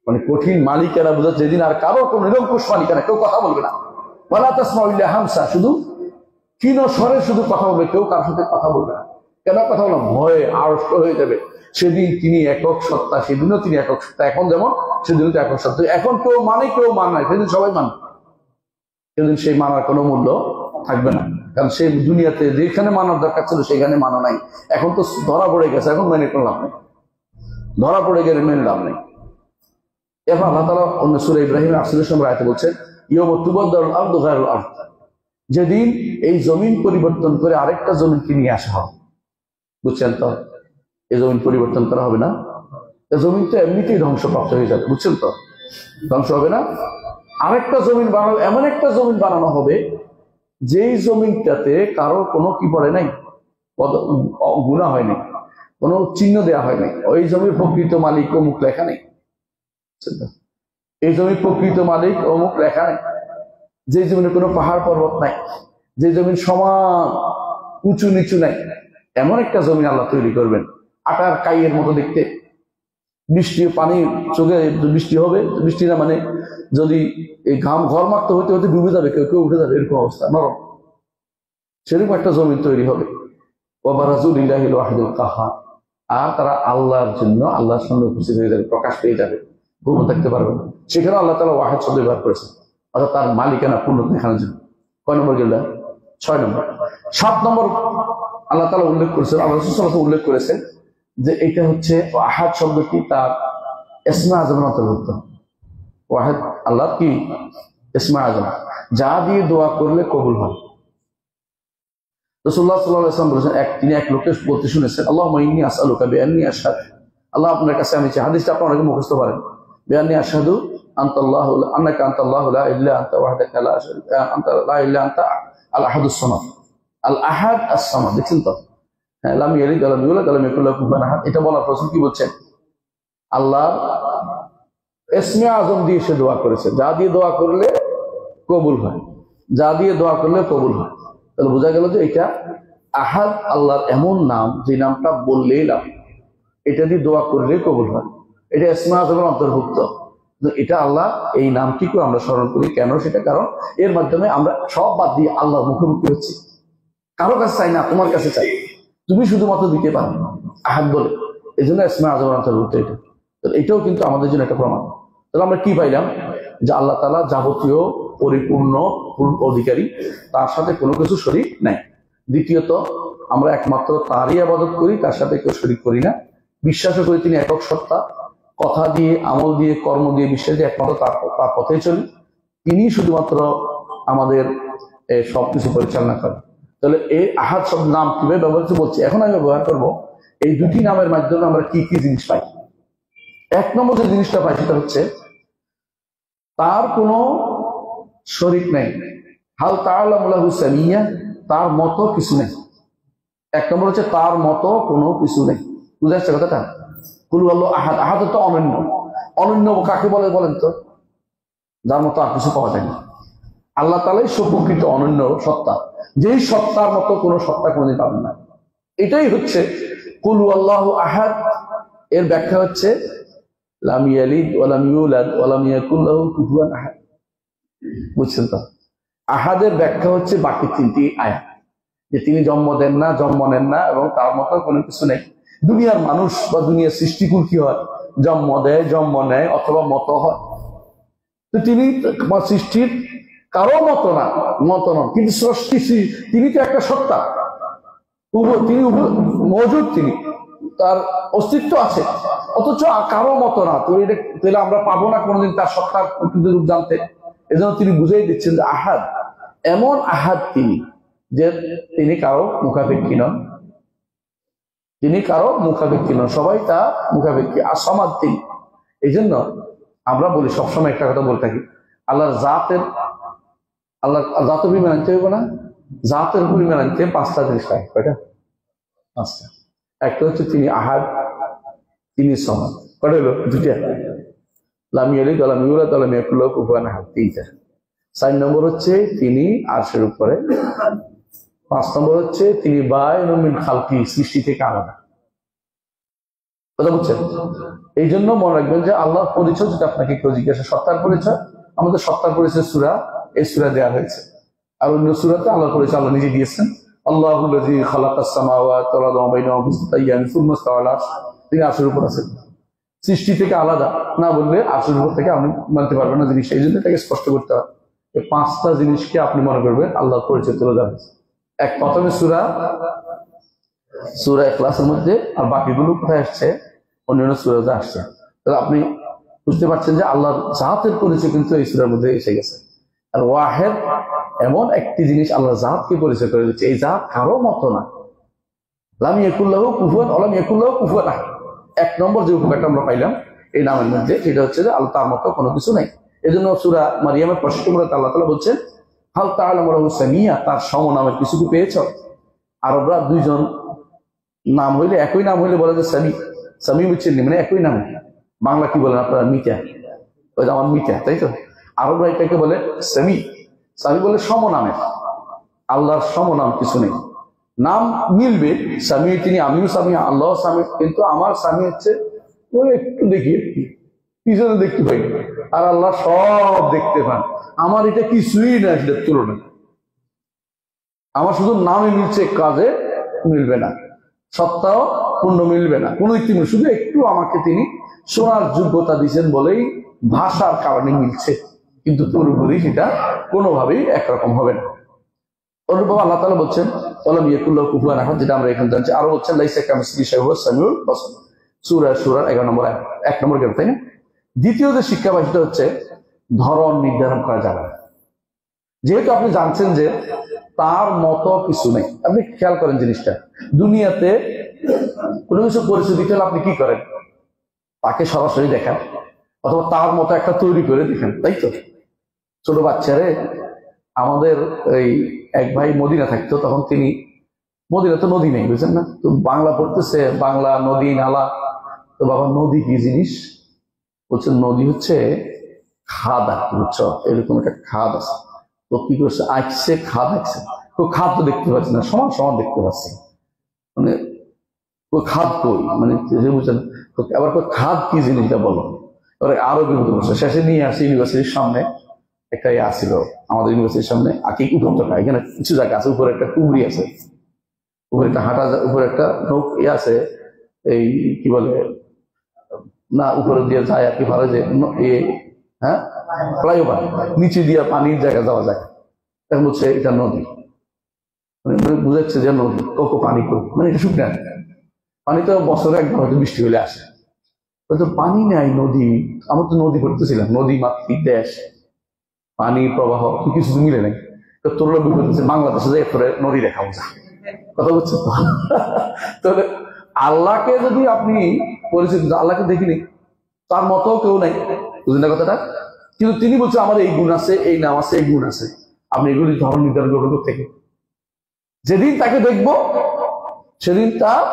মানে কঠিন মালিকানা বোঝাচ্ছে যেদিন আর কারো কোনো নিরঙ্কুশ মালিকানা, কেউ কথা বলবে না। ওয়ালা তাসমাউ ইল্লা হামসা, শুধু ক্ষীণ স্বরে শুধু কথা বলবে, কেউ কার সাথে কথা বলবে না। কেন কথা বললাম? ভয়ে আড়ষ্ট হয়ে যাবে। সেদিন তিনি একক সত্তা, সেদিনও তিনি একক সত্তা, এখন যেমন সেদিনও তো একক সত্তা। এখন কেউ মানে কেউ মান নাই, সেদিন সবাই মানে, সেদিন সেই মানার কোনো মূল্য থাকবে না। কারণ সেই দুনিয়াতে যেখানে মানার দরকার ছিল সেখানে মানা নাই, এখন তো ধরা পড়ে গেছে, এখন মেনে কোনো লাভ নেই, ধরা পড়ে গেলে মেনে লাভ নেই। এরপর আল্লাহ তাআলা অন্য সূরা ইব্রাহিমের 48 নম্বর আয়াতে বলছেন ইয়াউমা তুবাদদালুল আরদু গায়রুল আরদ, যেদিন এই জমিন পরিবর্তন করে আরেকটা জমিনকে নিয়ে আসা হবে। বুঝছেন তো? এই জমিন পরিবর্তন করা হবে না, এই জমিন তো এমনিতেই ধ্বংসপ্রাপ্ত হয়ে যাবে, বুঝছেন তো? ধ্বংস হবে না, আরেকটা জমিন বানানো, এমন একটা জমিন বানানো হবে যেই জমিনটাতে কারো কোনো কি পড়ে নাই, গুনাহ হয় নাই, কোনো চিহ্ন দেওয়া হয় নাই, ওই জমির প্রকৃত মালিক অমুক লেখা নেই, এই জমির প্রকৃত মালিক অমুক লেখা নেই, যে জমিনে কোনো পাহাড় পর্বত নাই, যে জমিন সমান উঁচু নিচু নাই, এমন একটা জমিন আল্লাহ তৈরি করবেন, আটার কাইয়ের মতো দেখতে। বৃষ্টি পানি চোখে বৃষ্টি হবে, বৃষ্টি না মানে যদি এই ঘাম ঘর মারতে হতে হতে ডুবে যাবে, কেউ কেউ উঠে যাবে, এরকম অবস্থা নরম, সেরকম একটা জমিন তৈরি হবে। ওয়াবারাজুলিল্লাহিল ওয়াহিদুল কাহার, আর তারা আল্লাহর জন্য আল্লাহর সামনে উপস্থিত হয়ে যাবে, প্রকাশ পেয়ে যাবে, গোপন থাকতে পারবে না। সেখানে আল্লাহ তাআলা ওয়াহিদ শব্দ ব্যবহার করেছেন, অর্থাৎ তার মালিকানা পূর্ণ দেখানোর জন্য। কয় নম্বর গেল? 6 নম্বর। 7 নম্বর আল্লাহ তাআলা উল্লেখ করেছেন, আল্লাহ রাসূল সাল্লাল্লাহু আলাইহি ওয়াসাল্লাম উল্লেখ করেছেন যে এটা হচ্ছে আহাদ শব্দটি তার ইসমে আযমের অন্তর্ভুক্ত। ওয়াহিদ আল্লাহর কি ইসমে আযম, যা দিয়ে দোয়া করলে কবুল হয়। রাসূলুল্লাহ সাল্লাল্লাহু আলাইহি ওয়াসাল্লাম বলেছেন, তিনি এক লোককে বলতে শুনেছেন আল্লাহুম্মা ইন্নী আসআলুকা বিআন্নী আশহাদু, আল্লাহ আপনার কাছে আমি চাই, হাদিসটা আপনারা অনেকে মুখস্থ পারেন, বিআন্নী আশহাদু আনতাল্লাহু আন্নাকা আনতাল্লাহু লা ইলাহা ইল্লা আনতা ওয়াহদাকা লা শারীকা আনতা লা ইলাহা ইল্লা আনতা আল আহাদুস সামাদ, আল আহাদ আস-সামাদ, দেখছেন তো? হ্যাঁ, লাম ইয়ালিদ ওয়া লাম ইউলাদ ওয়া লাম ইয়াকুল লাহু কুফুয়ান আহাদ। এটা বলার রাসূল কি বলছেন? আল্লাহ ইসমে আজম দিয়ে সে দোয়া করেছে, যা দিয়ে দোয়া করলে কবুল হয়, যা দিয়ে দোয়া করলে কবুল হয়। তাহলে বোঝা গেল যে এটা আহাদ আল্লাহর এমন নাম, যে নামটা বললেই লাভ, এটা দিয়ে দোয়া করলেই কবুল হয়। এটা ইসমে আজমের অন্তর্ভুক্ত। এটা আল্লাহ, এই নামটিকেও আমরা স্মরণ করি কেন? সেটা কারণ এর মাধ্যমে আমরা সব বাদ দিয়ে আল্লাহর মুখোমুখি হচ্ছি। কারো কাছে চাই না, তোমার কাছে চাই, তুমি শুধুমাত্র দিতে পারো আহাদ বলে। এই জন্য ইসমে আজমের অন্তর্ভুক্ত এটা। এটাও কিন্তু আমাদের জন্য একটা প্রমাণ। তাহলে আমরা কি পাইলাম? যে আল্লাহ তাআলা যাবতীয় পরিপূর্ণ অধিকারী, তার সাথে কোনো কিছু শরীক নাই। দ্বিতীয়ত, আমরা একমাত্র তারই ইবাদত করি, তার সাথে কেউ শরীক করি না। বিশ্বাসও করি তিনি একক সত্তা, কথা দিয়ে, আমল দিয়ে, কর্ম দিয়ে বিশ্বাস দিয়ে একমাত্র তার পথেই চলি। তিনি শুধুমাত্র আমাদের সবকিছু পরিচালনা করেন। তাহলে এই আহাদ সব নাম কিভাবে ব্যবহৃত বলছি, এখন আমি ব্যবহার করবো এই দুটি নামের মাধ্যমে আমরা কি কি জিনিস পাই। এক নম্বর যে জিনিসটা পাই সেটা হচ্ছে তার কোনো শরীক নেই। হাল তাআলামু লাহু সামিয়্যা, তার মতো কিছু নেই। এক নম্বর হচ্ছে তার মতো কোনো কিছু নেই। বুঝা যাচ্ছে কথাটা? কুল আল্লাহু আহাদ, আহাদ তো অনন্য। অনন্য কাকে বলে বলেন তো? যার মতো আর কিছু পাওয়া যায় না। আল্লাহ তাআলাই সুপ্রকৃত অনন্য সত্তা, যেই সত্তার মতো কোনো সত্তা কোনোদিন পাবেন না। এটাই হচ্ছে কুল আল্লাহু আহাদ। এর ব্যাখ্যা হচ্ছে লাম ইয়ালিদ ওয়া লাম ইউলাদ ওয়া লাম ইয়াকুল লাহু কুফুয়ান আহাদ। বুঝছেন তো? আহাদের ব্যাখ্যা হচ্ছে বাকি তিনটি আয়াত, যে তিনি জন্ম দেন না, জন্ম নেন না, এবং তার মতো কোনো কিছু নেই। দুনিয়ার মানুষ বা দুনিয়ার সৃষ্টিকুল কি হয়? জন্ম দেয়, জন্ম নেয়, অথবা মত হয়। তো তিনি সৃষ্টির কারো মতো না, মত নন, কিন্তু সৃষ্টি তিনি তো একটা সত্তা, তিনি মওজুদ, তিনি তার অস্তিত্ব আছে, অথচ কারো মতো না। তো এটা তাহলে আমরা পাবো না কোনোদিন তার সত্তার প্রকৃত রূপ জানতে। এজন্য তিনি বুঝাই দিচ্ছেন যে আহাদ এমন আহাদ তিনি, যে তিনি কারো মুখাপেক্ষী নন, তিনি কারো মুখাপেক্ষী নন, সবাই তার মুখাপেক্ষী। আর সমাজ তিনি। এই জন্য আমরা বলি সবসময় একটা কথা বলে থাকি, আল্লাহর জাতের, আল্লাহ জাতের উপর মানতে হবে না, জাতের উপর মানতে পাঁচটা জিনিস হয়। কয়টা? পাঁচটা। একটা হচ্ছে তিনি আহাদ, তিনি সমাদ। কয়টা হলো? দুইটা। লাম ইয়ালিদ ওয়া লাম ইউলাদ ওয়া লাম ইয়াকুল লাহু কুফুয়ান আহাদ, তিনটা। 4 নম্বর হচ্ছে তিনি আরশের উপরে। 5 নম্বর হচ্ছে তিনি বায়িনুম মিন খালকি, সৃষ্টি থেকে আলাদা। কথা বুঝছেন? এই জন্য মনে রাখবেন যে আল্লাহর পরিচয় যদি আপনাকে কেউ জিজ্ঞাসা, সত্তার পরিচয়, আমাদের সত্তার পরিচয় সূরা, এই সূরা দেওয়া হয়েছে। আর অন্য সূরাতে আল্লাহর পরিচয় আল্লাহ নিজে দিয়েছেন। আল্লাহুল্লাযী খালাকাস সামাওয়াতি ওয়াল আরদা ওয়া বাইনাহুমা ফি সিত্তাতি আইয়ামিন সুম্মা ইসতাওয়া আলাল আরশ, তিনি আরশের উপর আছেন। সৃষ্টি থেকে আলাদা না বললে আরশের উপর থেকে আপনি মানতে পারবেন না জিনিসটা। এই জন্য এটাকে স্পষ্ট করতে হবে। এই 5টা জিনিসকে আপনি মনে করবেন আল্লাহর পরিচয় তুলে দেওয়া হয়েছে। এক, প্রথমে সূরা ইখলাসের মধ্যে, আর বাকিগুলো কোথায় আসছে? অন্যান্য সূরাতে আসছে। তাহলে আপনি বুঝতে পারছেন যে আল্লাহর জাতের পরিচয় কিন্তু এই সূরার মধ্যে এসে গেছে। আর ওয়াহেদ এমন একটি জিনিস, আল্লাহর জাতকে পরিচয় করে দিচ্ছে, এই জাত কারো মতো না। লাম ইয়াকুল লাহু কুফুয়ান ওয়া লাম ইয়াকুল লাহু কুফুয়ান আহাদ। এক নম্বর যে উপকারটা আমরা পাইলাম এই নামের মধ্যে, সেটা হচ্ছে যে আল্লাহ তার মতো কোনো কিছু নেই। এই জন্য সূরা মারিয়ামের 65 নম্বরে আল্লাহ তাআলা বলছেন হাল তাআলামু লাহু সামিয়্যা, তার সমনামের কিছু কি পেয়েছ? আরবরা দুইজন নাম হইলে, একই নাম হইলে বলে যে সামি, সামি বুঝছেন, মানে একই নাম। বাংলা কি বলেন আপনারা? মিতা। ওই যে আমার মিতা, তাই তো? আরবরা এটাকে বলে সামি। সামি বলে সমনামের। আল্লাহর সমনাম কিছু নেই। নাম মিলবে, স্বামী তিনি, আমিও স্বামী, আল্লাহ স্বামী, কিন্তু আমার স্বামী হচ্ছে ওই একটু দেখি, একটু পিছনে দেখতে পাই, আর আল্লাহ সব দেখতে পান। আমার এটা কিছুই না সেটার তুলনায়। আমার শুধু নামে মিলছে, কাজে মিলবে না, সত্তাও পূর্ণ মিলবে না, কোনো দিক থেকে। শুধু একটু আমাকে তিনি শোনার যোগ্যতা দিয়েছেন বলেই ভাষার কারণে মিলছে, কিন্তু পুরোপুরি সেটা কোনোভাবেই একরকম হবে না। অনুরূপভাবে আল্লাহ তাআলা বলছেন ওয়া লাম ইয়াকুল লাহু কুফুয়ান আহাদ, যেটা আমরা এখন জানছি। আরো বলছেন লাইসা কামিসলিহি শাইউন ওয়াস সামিউল বাসীর, সূরা সূরার 11 নম্বর আয়াত, 1 নম্বর গেল, তাই না? দ্বিতীয় যে শিক্ষা পাই সেটা হচ্ছে ধরন নির্ধারণ করা যাবে না। যেহেতু আপনি জানছেন যে তার মতো কিছু নেই, আপনি খেয়াল করেন জিনিসটা, দুনিয়াতে কোনো কিছু পরিস্থিতি হলে আপনি কি করেন? তাকে সরাসরি দেখান, অথবা তার মতো একটা তৈরি করে দেখেন, তাই তো? ছোট বাচ্চারে আমাদের এই এক ভাই মদিনা থাকতো, তখন তিনি, মদিনা তো নদী নেই বুঝছেন না, তো বাংলা পড়তেছে, বাংলা নদী নালা। তো বাবা নদী কি জিনিস? বলছে নদী হচ্ছে খাদ আর কি, বুঝছো, এরকম একটা খাদ আছে। তো কি করছে, আঁকছে, খাদ আঁকছে। তো খাদ তো দেখতে পাচ্ছি না, সমান সমান দেখতে পাচ্ছি, মানে ওই খাদ কই, মানে বুঝছেন। আবার খাদ কি জিনিসটা বলো। এবার আরো বিপদ করছে, শেষে নিয়ে আসে ইউনিভার্সিটির সামনে একটা ইয়ে আসছিল, আমাদের ইউনিভার্সিটির সামনে আকি উপত্যকা, এখানে কিছু জায়গা আছে, উপরে একটা কুবরি আছে, উপরে একটা হাঁটা, উপরে একটা নৌক ইয়ে আছে, এই কি বলে না, উপরে দিয়ে যায় আর কি, ভালো যে হ্যাঁ ফ্লাইওভার, নিচে দিয়ে পানির জায়গা যাওয়া যায়। এখন বলছে এটা নদী, মানে বুঝাচ্ছে যে নদী, কোকো পানি করবো, মানে এটা শুকনা পানি, তো বছরে একবার হয়তো বৃষ্টি হলে আসে, তো পানি নাই নদী। আমরা তো নদী করতেছিলাম, নদী মাতৃক দেশ, পানির প্রবাহ কিছু মিলে নাই। তো তোরা করতেছে বাংলাদেশে যে এরপরে নদী দেখা যায়, কথা বলছে। তাহলে আল্লাহকে যদি আপনি পরিচিত, আল্লাহকে দেখিনি, তার মতো কেউ নাই, বুঝলেন না কথাটা? কিন্তু তিনি বলছেন আমার এই গুণ আছে, এই নাম আছে, এই গুণ আছে। আপনি এগুলি ধর্ম নির্ধারণ করবেন থেকে, যেদিন তাকে দেখবো সেদিন তার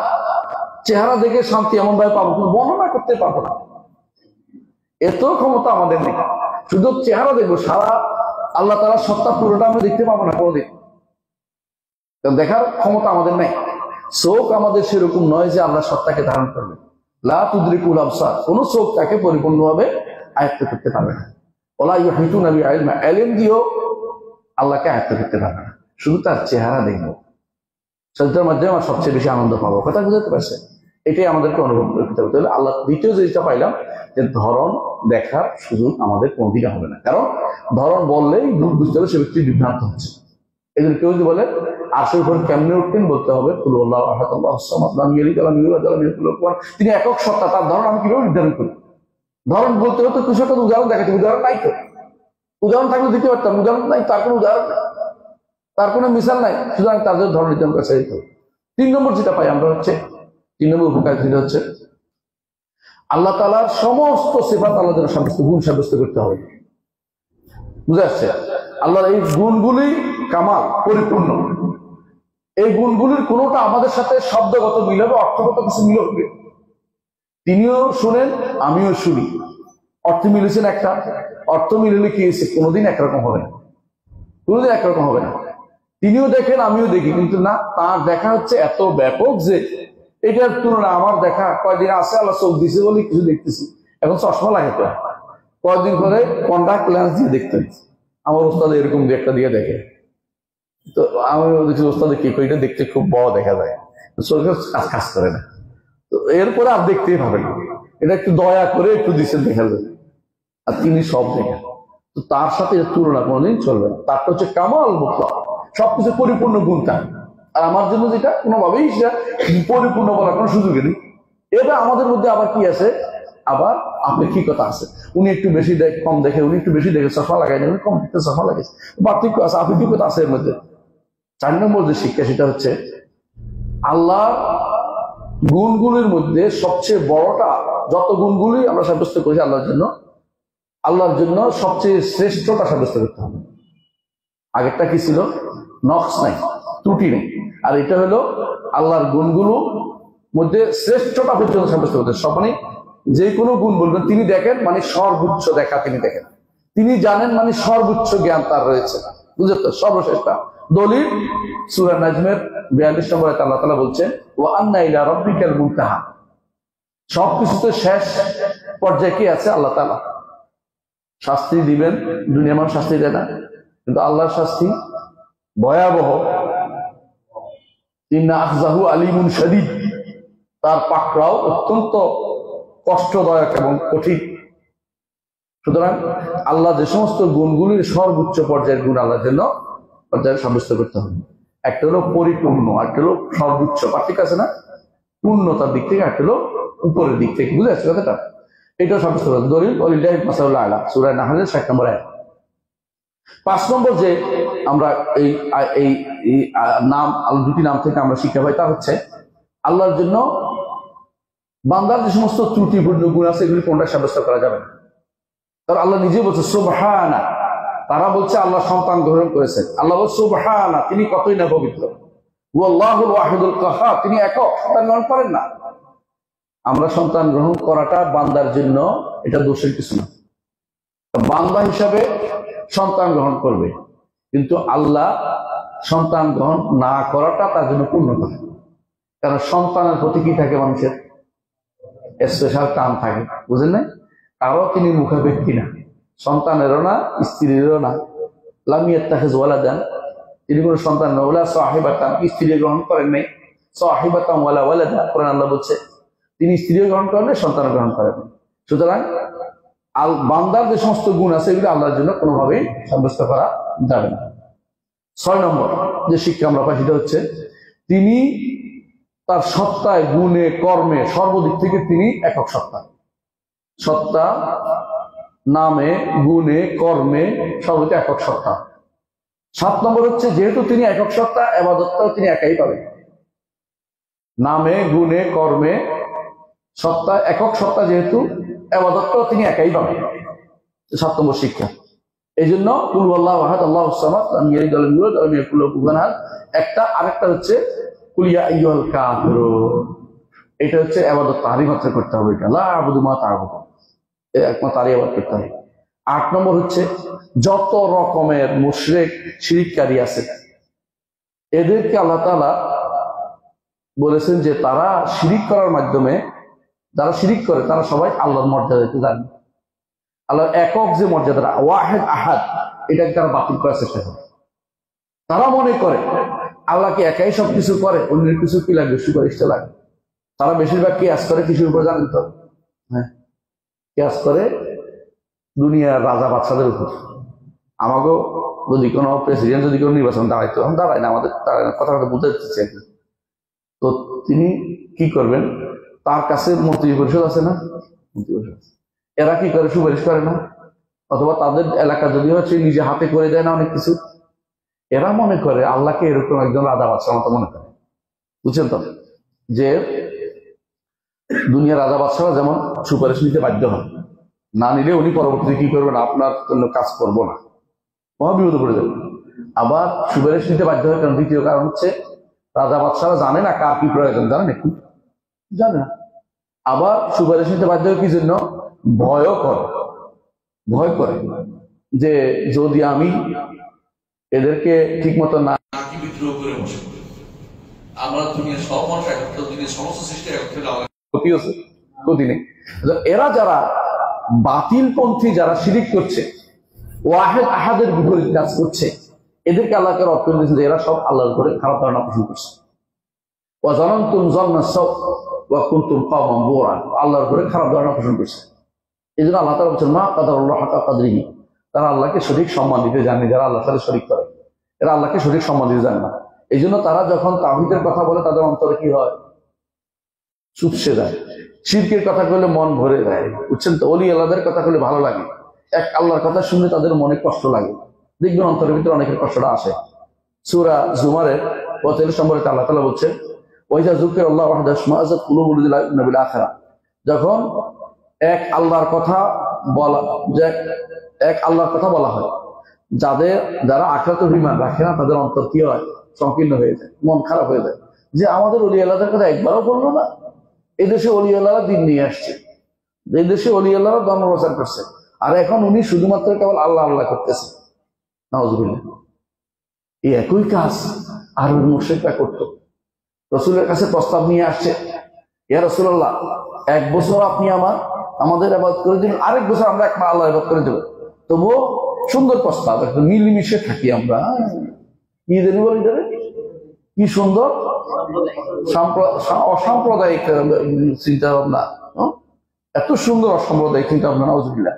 চেহারা দেখে শান্তি এমন ভাবে পাবো, কিন্তু বর্ণনা করতে পারবো না, এত ক্ষমতা আমাদের নেই। শুধু চেহারা দেখবো, সারা আল্লাহ তাআলার সত্তা পুরোটা আমরা দেখতে পাবো না কোনোদিন, দেখার ক্ষমতা আমাদের নাই। চোখ আমাদের সেরকম নয় যে আমরা সত্তাকে ধারণ করবে। লা তুদরিকুল আবসার, কোন চোখ তাকে পরিপূর্ণভাবে আয়ত্ত করতে পারবে না। ওলা ইউহিতুনা বিইলমি, ইলম দিও আল্লাহকে আয়ত্ত করতে পারবে না, শুধু তার চেহারা দেখবো, সেটার মাধ্যমে আমার সবচেয়ে বেশি আনন্দ পাবো। কথা বুঝতে পারছে? এটাই আমাদেরকে অনুভব করতে হবে। তাহলে আল্লাহ দ্বিতীয় জিনিসটা পাইলাম যে ধরন দেখার সুযোগ আমাদের কোনদিনও হবে না, কারণ ধরন বললেই বুঝতে হবে সে ব্যক্তি বিভ্রান্ত হচ্ছে। এই জন্য কেউ যদি বলে আরশের উপর কেমনে উঠতেন, বলতে হবে কুল আল্লাহু আহাদ আল্লাহুস সামাদ লাম ইয়ালিদ ওয়া লাম ইউলাদ ওয়া লাম ইয়াকুল লাহু কুফুওয়ান আহাদ। তিনি একক সত্তা, তার ধরন আমি কিভাবে নির্ধারণ করি? ধরন বলতে হতো কিছু একটা উদাহরণ দেখাতে, উদাহরণ নাই তো, উদাহরণ থাকলে দিতে পারতাম, উদাহরণ নাই, তার কোনো উদাহরণ নাই, তার কোনো মিসাল নাই, সুতরাং তাদের ধরন নির্ধারণ করা চাইতে হবে। 3 নম্বর যেটা পাই আমরা হচ্ছে, 3 নম্বর উপকার যেটা হচ্ছে আল্লাহ তাআলার সমস্ত সিফাত আল্লাহ যেন সাব্যস্ত, গুণ সাব্যস্ত করতে হবে। বুঝে আসছে? আল্লাহর এই গুণগুলি কামাল, পরিপূর্ণ। এই গুণগুলির কোনোটা আমাদের সাথে শব্দগত মিল হবে, অর্থগত কিছু মিল হবে। তিনিও শুনেন, আমিও শুনি, অর্থ মিলেছেন একটা, অর্থ মিললে কি হয়েছে, কোনোদিন একরকম হবে না, কোনোদিন একরকম হবে না। তিনিও দেখেন, আমিও দেখি, কিন্তু না, তার দেখা হচ্ছে এত ব্যাপক যে এটার তুলনা আমার দেখা কয়দিন আছে, আল্লাহ চোখ দিছে বলে কিছু দেখতেছি, এখন চশমা লাগাতে হয়, কয়েকদিন পরে কন্টাক্ট লেন্স দিয়ে দেখতে হচ্ছে। আমার ওস্তাদ এরকম একটা দিয়ে দেখে, তো আমি দেখছি ওস্তাদে কি এটা দেখতে খুব বড় দেখা যায়, চোখে কাজ করে না, তো এরপরে আর দেখতেই পাবে না, এটা একটু দয়া করে একটু দিচ্ছেন দেখা যায়, আর তিনি সব দেখেন। তো তার সাথে তুলনা কোনোদিন চলবে না, তারটা হচ্ছে কামাল মুতলাক, সবকিছু পরিপূর্ণ গুণটা। আর আমার জন্য যেটা কোনোভাবেই সেটা পরিপূর্ণ বলার কোনো সুযোগ নেই। এটা আমাদের মধ্যে আবার কি আছে, আবার আপেক্ষিকতা আছে। উনি একটু বেশি দেখে, কম দেখে, উনি একটু বেশি দেখে চশমা লাগাই, উনি কম দেখতে চশমা লাগাইছে, পার্থক্য আছে, আপেক্ষিকতা আছে এর মধ্যে। 4 নম্বর যে শিক্ষা সেটা হচ্ছে আল্লাহ গুণগুলির মধ্যে সবচেয়ে বড়টা, যত গুণগুলি আমরা সাব্যস্ত করেছি আল্লাহর জন্য সবচেয়ে শ্রেষ্ঠটা সাব্যস্ত করতে হবে। আগেরটা কি ছিল, নকশ নাই, ত্রুটি নেই, আর এটা হলো আল্লাহর গুণগুলো মধ্যে শ্রেষ্ঠটা পর্যন্ত সাব্যস্ত করতে। সব মানে যে কোনো গুণ বলবেন তিনি দেখেন, মানে সর্বোচ্চ দেখা তিনি দেখেন, তিনি জানেন, মানে সর্বোচ্চ জ্ঞান তার রয়েছে, বুঝলেন তো, সর্বশ্রেষ্ঠা। দলিল সূরা নাজমের 42 নম্বর আয়াতে আল্লাহ তাআলা বলছেন ওয়া আন্না ইলা রাব্বিকাল মুনতাহা, সবকিছুতে শেষ পর্যায়ে কি আছে, আল্লাহ তাআলা শাস্তি দিবেন। দুনিয়ার মানুষ শাস্তি দেয় না, কিন্তু আল্লাহর শাস্তি ভয়াবহ। ইন্না আখযাহু আলিমুন শাদীদ, তার পাকড়াও অত্যন্ত কষ্টদায়ক এবং কঠিন। সুতরাং আল্লাহ যে সমস্ত গুণগুলির সর্বোচ্চ পর্যায়ের গুণ আল্লাহর জন্য পর্যায়ে সাব্যস্ত করতে হবে। একটা হলো পরিপূর্ণ, একটা হলো সর্বোচ্চ, পার্থক্য আছে না, পূর্ণতার দিক থেকে, একটা হলো উপরের দিক থেকে, বুঝে আসছে কথাটা? এটাও সাব্যস্ত করতে। দলিল ওয়ালিল্লাহিল মাসালুল আ'লা, সূরা নাহলের 60 নম্বর আয়াত। 5 নম্বর যে আমরা এই নাম, দুটি নাম থেকে আমরা শিক্ষা পাই, তা হচ্ছে আল্লাহর জন্য বান্দার যে সমস্ত ত্রুটিপূর্ণ গুণ আছে এগুলি কোনটা সাব্যস্ত করা যাবে না। কারণ আল্লাহ নিজে বলছে সুবহানা, তারা বলছে আল্লাহ সন্তান গ্রহণ করেছেন। আল্লাহ বলছে সুবহানা, তিনি কতই না পবিত্র। ওয়াল্লাহুল ওয়াহিদুল কাহ্হার, তিনি একক, সন্তান গ্রহণ করেন না। আমরা সন্তান গ্রহণ করাটা বান্দার জন্য এটা দোষের কিছু না, বান্দা হিসাবে সন্তান গ্রহণ করবে, কিন্তু আল্লাহ সন্তান গ্রহণ না করাটা তার জন্য পূর্ণতা। কারণ সন্তানের প্রতি কি থাকে মানুষের স্পেশাল টান থাকে, বুঝলেন না? কারো তিনি মুখাপেক্ষী না, সন্তানেরও না, স্ত্রীরও না। লাম ইয়াত্তাখিজ ওয়ালাদান, তিনি কোনো সন্তান না। ওয়ালা সাহিবাতান, স্ত্রী গ্রহণ করেন নাই। সাহিবাতান ওয়ালা ওয়ালাদা, কোরআন আল্লাহ বলছে তিনি স্ত্রীও গ্রহণ করেন নাই, সন্তান গ্রহণ করেন। সুতরাং বান্দার যে সমস্ত গুণ আছে এগুলো আল্লাহর জন্য কোনোভাবেই সাব্যস্ত করা যাবে না। 6 নম্বর যে শিক্ষা আমরা পাই সেটা হচ্ছে তিনি তার সত্তায়, গুণে, কর্মে, সর্বদিক থেকে তিনি একক সত্তা। সত্তা, নামে, গুণে, কর্মে সর্বদিক একক সত্তা। 7 নম্বর হচ্ছে যেহেতু তিনি একক সত্তা, ইবাদতটাও তিনি একাই পাবেন। নামে, গুণে, কর্মে সত্তা, একক সত্তা যেহেতু, ইবাদতটাও তিনি একাই পাবেন। 7 নম্বর শিক্ষা। এই জন্য কুল আল্লাহু আহাদ আল্লাহুস সামাদ লাম ইয়ালিদ ওয়ালাম ইউলাদ ওয়ালাম ইয়াকুল লাহু কুফুওয়ান আহাদ একটা, আরেকটা হচ্ছে কুল ইয়া আইয়ুহাল কাফিরুন। এটা হচ্ছে ইবাদত তারই মাত্র করতে হবে, এটা লা আবুদু মা তা'বুদুন, একমাত্র তারই ইবাদত করতে হবে। 8 নম্বর হচ্ছে যত রকমের মুশরিক শিরককারী আছে এদেরকে আল্লাহ তাআলা বলেছেন যে তারা শিরিক করার মাধ্যমে, যারা শিরিক করে তারা সবাই আল্লাহর মর্যাদাতে জানে। আল্লাহর একক যে মর্যাদাটা ওয়াহিদ আহাদ, এটাকে তারা বাতিল করার চেষ্টা করে। তারা মনে করে আল্লাহকে একাই সবকিছু করে, অন্যের কিছু কি লাগবে, সুপারিশটা লাগে। তারা বেশিরভাগ কিয়াস করে কিছুর উপর, জানেন তো? হ্যাঁ, কিয়াস করে দুনিয়ার রাজা বাচ্চাদের উপর। আমাকেও যদি কোনো প্রেসিডেন্ট যদি কোনো নির্বাচন দাঁড়াইতো, আমি দাঁড়াই না, আমাদের কথা বুঝতে চাই, তো তিনি কি করবেন, তার কাছে মন্ত্রী পরিষদ আছে না, মন্ত্রী পরিষদ, এরা কি করে, সুপারিশ করে না? অথবা তাদের এলাকা যদি হচ্ছে নিজে হাতে করে দেয় না অনেক কিছু। এরা মনে করে আল্লাহকে এরকম একজন রাজা বাদশার মতো মনে করে, বুঝছেন তো? যে দুনিয়ার রাজা বাদশারা যেমন সুপারিশ নিতে বাধ্য হয়, না নিলে উনি পরবর্তীতে কি করবেন, আপনার জন্য কাজ করবো না, মহাবিপদে পড়ে যাবে। আবার সুপারিশ নিতে বাধ্য হয় কারণ, দ্বিতীয় কারণ হচ্ছে রাজা বাদশারা জানে না কার কি প্রয়োজন, জানেন একটু, জানে না। আবার সুপারিশ নিতে বাধ্য হয় কি জন্য, ভয়ও করে, ভয় করে যে যদি আমি এদেরকে ঠিক মতো না বিদ্রোহ করে বসে, আমরা দুনিয়ার সব মানুষ একত্র, দুনিয়ার সমস্ত সৃষ্টি একত্রে ক্ষতি হচ্ছে, ক্ষতি নেই। এরা যারা বাতিলপন্থী, যারা শিরিক করছে, ওয়াহিদ আহাদের বিপরীত কাজ করছে, এদেরকে আল্লাহকে রদ করে দিয়েছে যে এরা সব আল্লাহর উপরে খারাপ ধারণা পোষণ করছে। ওয়া যালানতুম যান্না সাও ওয়া কুনতুম কওমান বুরা, আল্লাহর উপরে খারাপ ধারণা পোষণ করছে। এই জন্য আল্লাহ তাআলা বলেছেন মা কাদারুল্লাহ হাক্কা কাদরিহি, তারা আল্লাহকে সঠিক সম্মান দিতে জানে। যারা আল্লাহর সাথে শরীক করে এরা আল্লাহকে সঠিক সম্মান দিতে জানে না। এই জন্য তারা যখন তাওহীদের কথা বলে তাদের অন্তরে কি হয়, চুপসে যায়। শিরকের কথা বললে মন ভরে যায়, বুঝছেন তো? ওলি আল্লাহদের কথা বলে ভালো লাগে, এক আল্লাহর কথা শুনলে তাদের মনে কষ্ট লাগে। দেখবেন অন্তরের ভিতরে অনেকের কষ্টটা আসে। সূরা জুমারের 45 নম্বরে আল্লাহ তাআলা বলছেন ওয়াইজা যুকিরাল্লাহু ওয়াহদাহু ইশমাআযাত কুলুবুল লাযিনা ইউমিনুনা বিল আখিরাহ, যখন এক আল্লাহর কথা বলা, যে এক আল্লাহর কথা বলা হয়, যারা আখিরাতে ঈমান রাখে না তাদের অন্তর কি হয়, সংকীর্ণ হয়ে যায়, মন খারাপ হয়ে যায়, যে আমাদের ওলি আল্লাহদের কথা একবারও বললো না। এদেশে ওলি আল্লাহরা দিন নিয়ে আসছে, এই দেশে ওলি আল্লাহরা ধর্ম প্রচার করছে, আর এখন উনি শুধুমাত্র কেবল আল্লাহ আল্লাহ করতেছে। নাউযুবিল্লাহ। এই একই কাজ আরবের মুশরিকরা করতো। রাসূলের কাছে প্রস্তাব নিয়ে আসছে, ইয়া রাসূলুল্লাহ, 1 বছর আপনি আমাদের ইবাদত করে দিন, আরেক বছর আমরা একবার আল্লাহ ইবাদত করে দেব। তবুও সুন্দর প্রস্তাব, একটু মিলেমিশে থাকি আমরা। কি জানি বলি, কি সুন্দর অসাম্প্রদায়িক চিন্তা ভাবনা, এত সুন্দর অসাম্প্রদায়িক চিন্তা ভাবনা। নাউযুবিল্লাহ।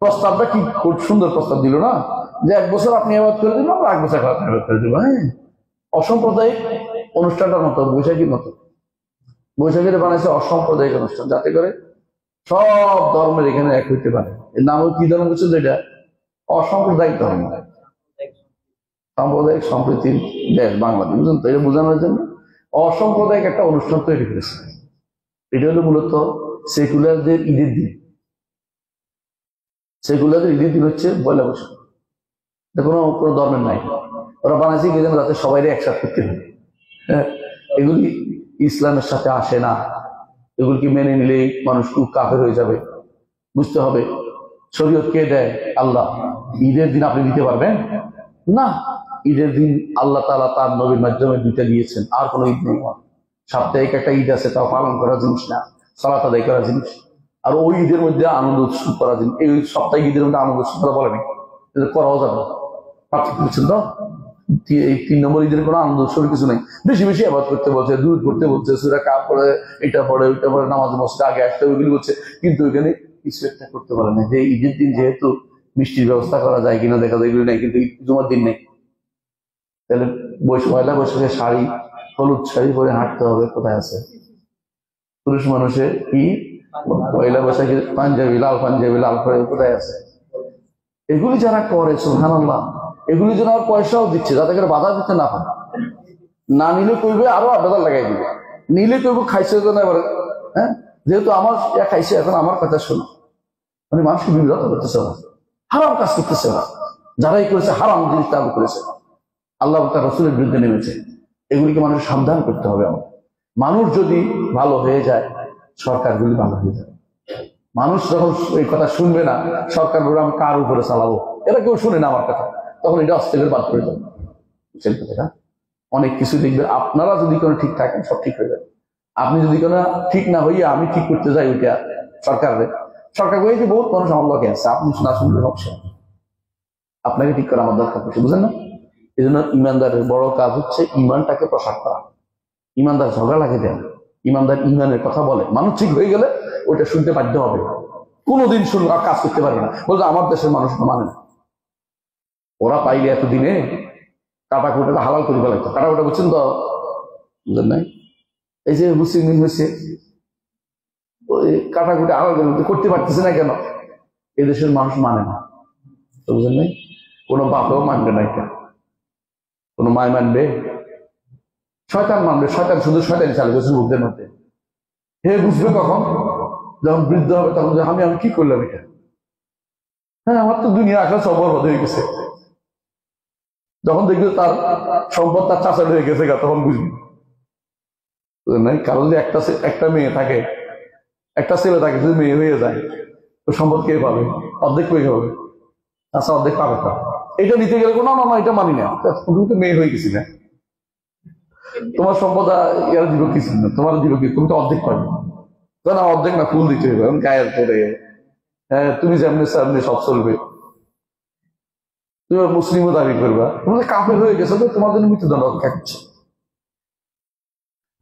প্রস্তাবটা কি খুব সুন্দর প্রস্তাব দিল না, যে 1 বছর আপনি ইবাদত করে দিন, আমরা 1 বছর ইবাদত করে দেবো। হ্যাঁ, অসাম্প্রদায়িক অনুষ্ঠানটার মতো, বৈশাখীর মতো। বৈশাখীতে বানাইছে অসাম্প্রদায়িক অনুষ্ঠান, যাতে করে সব ধর্মের এখানে এক হইতে পারে। এর নাম কি ধর্ম বলছেন? এটা অসাম্প্রদায়িক ধর্ম, সাম্প্রদায়িক সম্প্রীতির দেশ বাংলাদেশ, বুঝলেন তো? এটা বোঝানোর জন্য অসাম্প্রদায়িক একটা অনুষ্ঠান তৈরি করেছে। এটা হলো মূলত সেকুলারদের ঈদের দিন। সেকুলারদের ঈদের দিন হচ্ছে 1 বৈশাখ। কোনো কোনো ধর্মের নাই, ওরা বানাইছে কি যেন যাতে সবাই একসাথে করতে হবে। হ্যাঁ, এগুলি ইসলামের সাথে আসে না। এগুলিকে মেনে নিলেই মানুষ খুব কাফের হয়ে যাবে। বুঝতে হবে শরীয়ত কে দেয়? আল্লাহ। ঈদের দিন আপনি দিতে পারবেন না। ঈদের দিন আল্লাহ তাআলা তার নবীর মাধ্যমে দুইটা দিয়েছেন, আর কোনো ঈদ নেই। সাপ্তাহিক একটা ঈদ আছে, তাও পালন করার জিনিস না, সালাত আদায় করার জিনিস। আর ওই ঈদের মধ্যে আনন্দ উৎসব করার জিনিস। এই সাপ্তাহিক ঈদের মধ্যে আনন্দ উৎসব করা বলে নাকি? করাও যাবে না। পার্থক্য বুঝছেন তো? এই 3 নম্বর ঈদের কোনো আনন্দ উৎসবের কিছু নেই। বেশি বেশি আবাদ করতে বলছে, দূর করতে বলছে, সূরা কাফ পড়ে, এটা পড়ে, ওইটা পড়ে, নামাজ মসজিদে আগে আসতে ওইগুলি বলছে, কিন্তু ওইখানে কিছু একটা করতে পারে না। যে ঈদের দিন যেহেতু মিষ্টির ব্যবস্থা করা যায় কিনা দেখা যায়, এগুলি নেই। কিন্তু জুমার দিন নেই, তাহলে পয়লা বৈশাখে শাড়ি, হলুদ শাড়ি পরে হাঁটতে হবে, কোথায় আছে? পুরুষ মানুষের কি পয়লা বৈশাখে পাঞ্জাবি, লাল পাঞ্জাবি, লাল পরে, কোথায় আছে? এগুলি যারা করে সুবহানাল্লাহ, এগুলি যেন আর পয়সাও দিচ্ছে যাতে করে বাধা দিতে না পারে। না নিলে কইবে আরো 8,000 লাগাই দিবে, নিলে কইব খাইছে তো না এবার। হ্যাঁ, যেহেতু আমার খাইছে, এখন আমার কথা শোনো। মানে মানুষকে বিব্রত করতেছে না, হারাম কাজ করতেছে না। যারাই করেছে হারাম জিনিস চালু করেছে, আল্লাহ তার রাসূলের বিরুদ্ধে নেমেছে। এগুলিকে মানুষের সাবধান করতে হবে। আমার মানুষ যদি ভালো হয়ে যায়, সরকারগুলি ভালো হয়ে যাবে। মানুষ যখন এই কথা শুনবে না, সরকার বলে আমি কার উপরে চালাবো, এরা কেউ শুনে না আমার কথা, তখন এটা আস্তে করে বাদ করে যাবে। বুঝছেন কথাটা? অনেক কিছু দেখবে, আপনারা যদি কোনো ঠিক থাকেন সব ঠিক হয়ে যাবে। আপনি যদি কোনো ঠিক না হইয়া আমি ঠিক করতে যাই, ওইটা সরকার বলেছে বহুত মানুষ আমার লোকে আছে, আপনি না শুনলে সমস্যা। আপনাকে ঠিক করা আমার দরকার পড়ছে, বুঝলেন না? এই জন্য ইমানদারের বড় কাজ হচ্ছে ইমানটাকে প্রসার করা। ইমানদার ঝগড়া লাগে দেন, ইমানদার ইমানের কথা বলে, মানুষ ঠিক হয়ে গেলে ওইটা শুনতে বাধ্য হবে। কোনোদিন শুনবে আর কাজ করতে পারবে না, বলতে আমার দেশের মানুষ মানে না। ওরা পাইলে এতদিনে কাটা কুটাটা হালাল করে ফেলাইতো। কাটা কুটা বুঝছেন তো? বুঝলেন নাই? এই যে মুসলিম হয়েছে, ওই কাটা কুটা হালাল করতে পারতেছে না কেন? এদেশের মানুষ মানে না, বুঝলেন নাই? কোনো বাপেও মানবে না, এটা কোনো মায় মানবে? শয়তান মানবে। শয়তান শুধু শয়তানি চালু করছে মুখদের মধ্যে। হে বুঝবে কখন? যখন বৃদ্ধ হবে, তখন আমি কি করলাম এটা? হ্যাঁ, আমার তো দুনিয়া আখেরাত সব বরবাদ হয়ে গেছে। যখন দেখবে তার সম্পদ তার চাচার হয়ে গেছে, তখন বুঝবি। কারণ যে একটা মেয়ে থাকে, একটা ছেলে থাকে, যদি মেয়ে হয়ে যায় তো সম্পদ কে পাবে? অর্ধেক পেয়ে হবে, আচ্ছা অর্ধেক পাবে। এটা নিতে গেলে না না এটা মানি না, তুমি তো মেয়ে হয়ে গেছি না, তোমার সম্পদ এরা দিব কিছু না, তোমার দিব কি? তুমি তো অর্ধেক পাবে না, অর্ধেক না, ফুল দিতে হবে গায়ের পরে। হ্যাঁ, তুমি যেমনি সামনে সব চলবে, তুমি মুসলিমও দাবি করবা, তুমি কাফের হয়ে গেছো, তো তোমার জন্য মৃত্যুদণ্ড অপেক্ষা করছে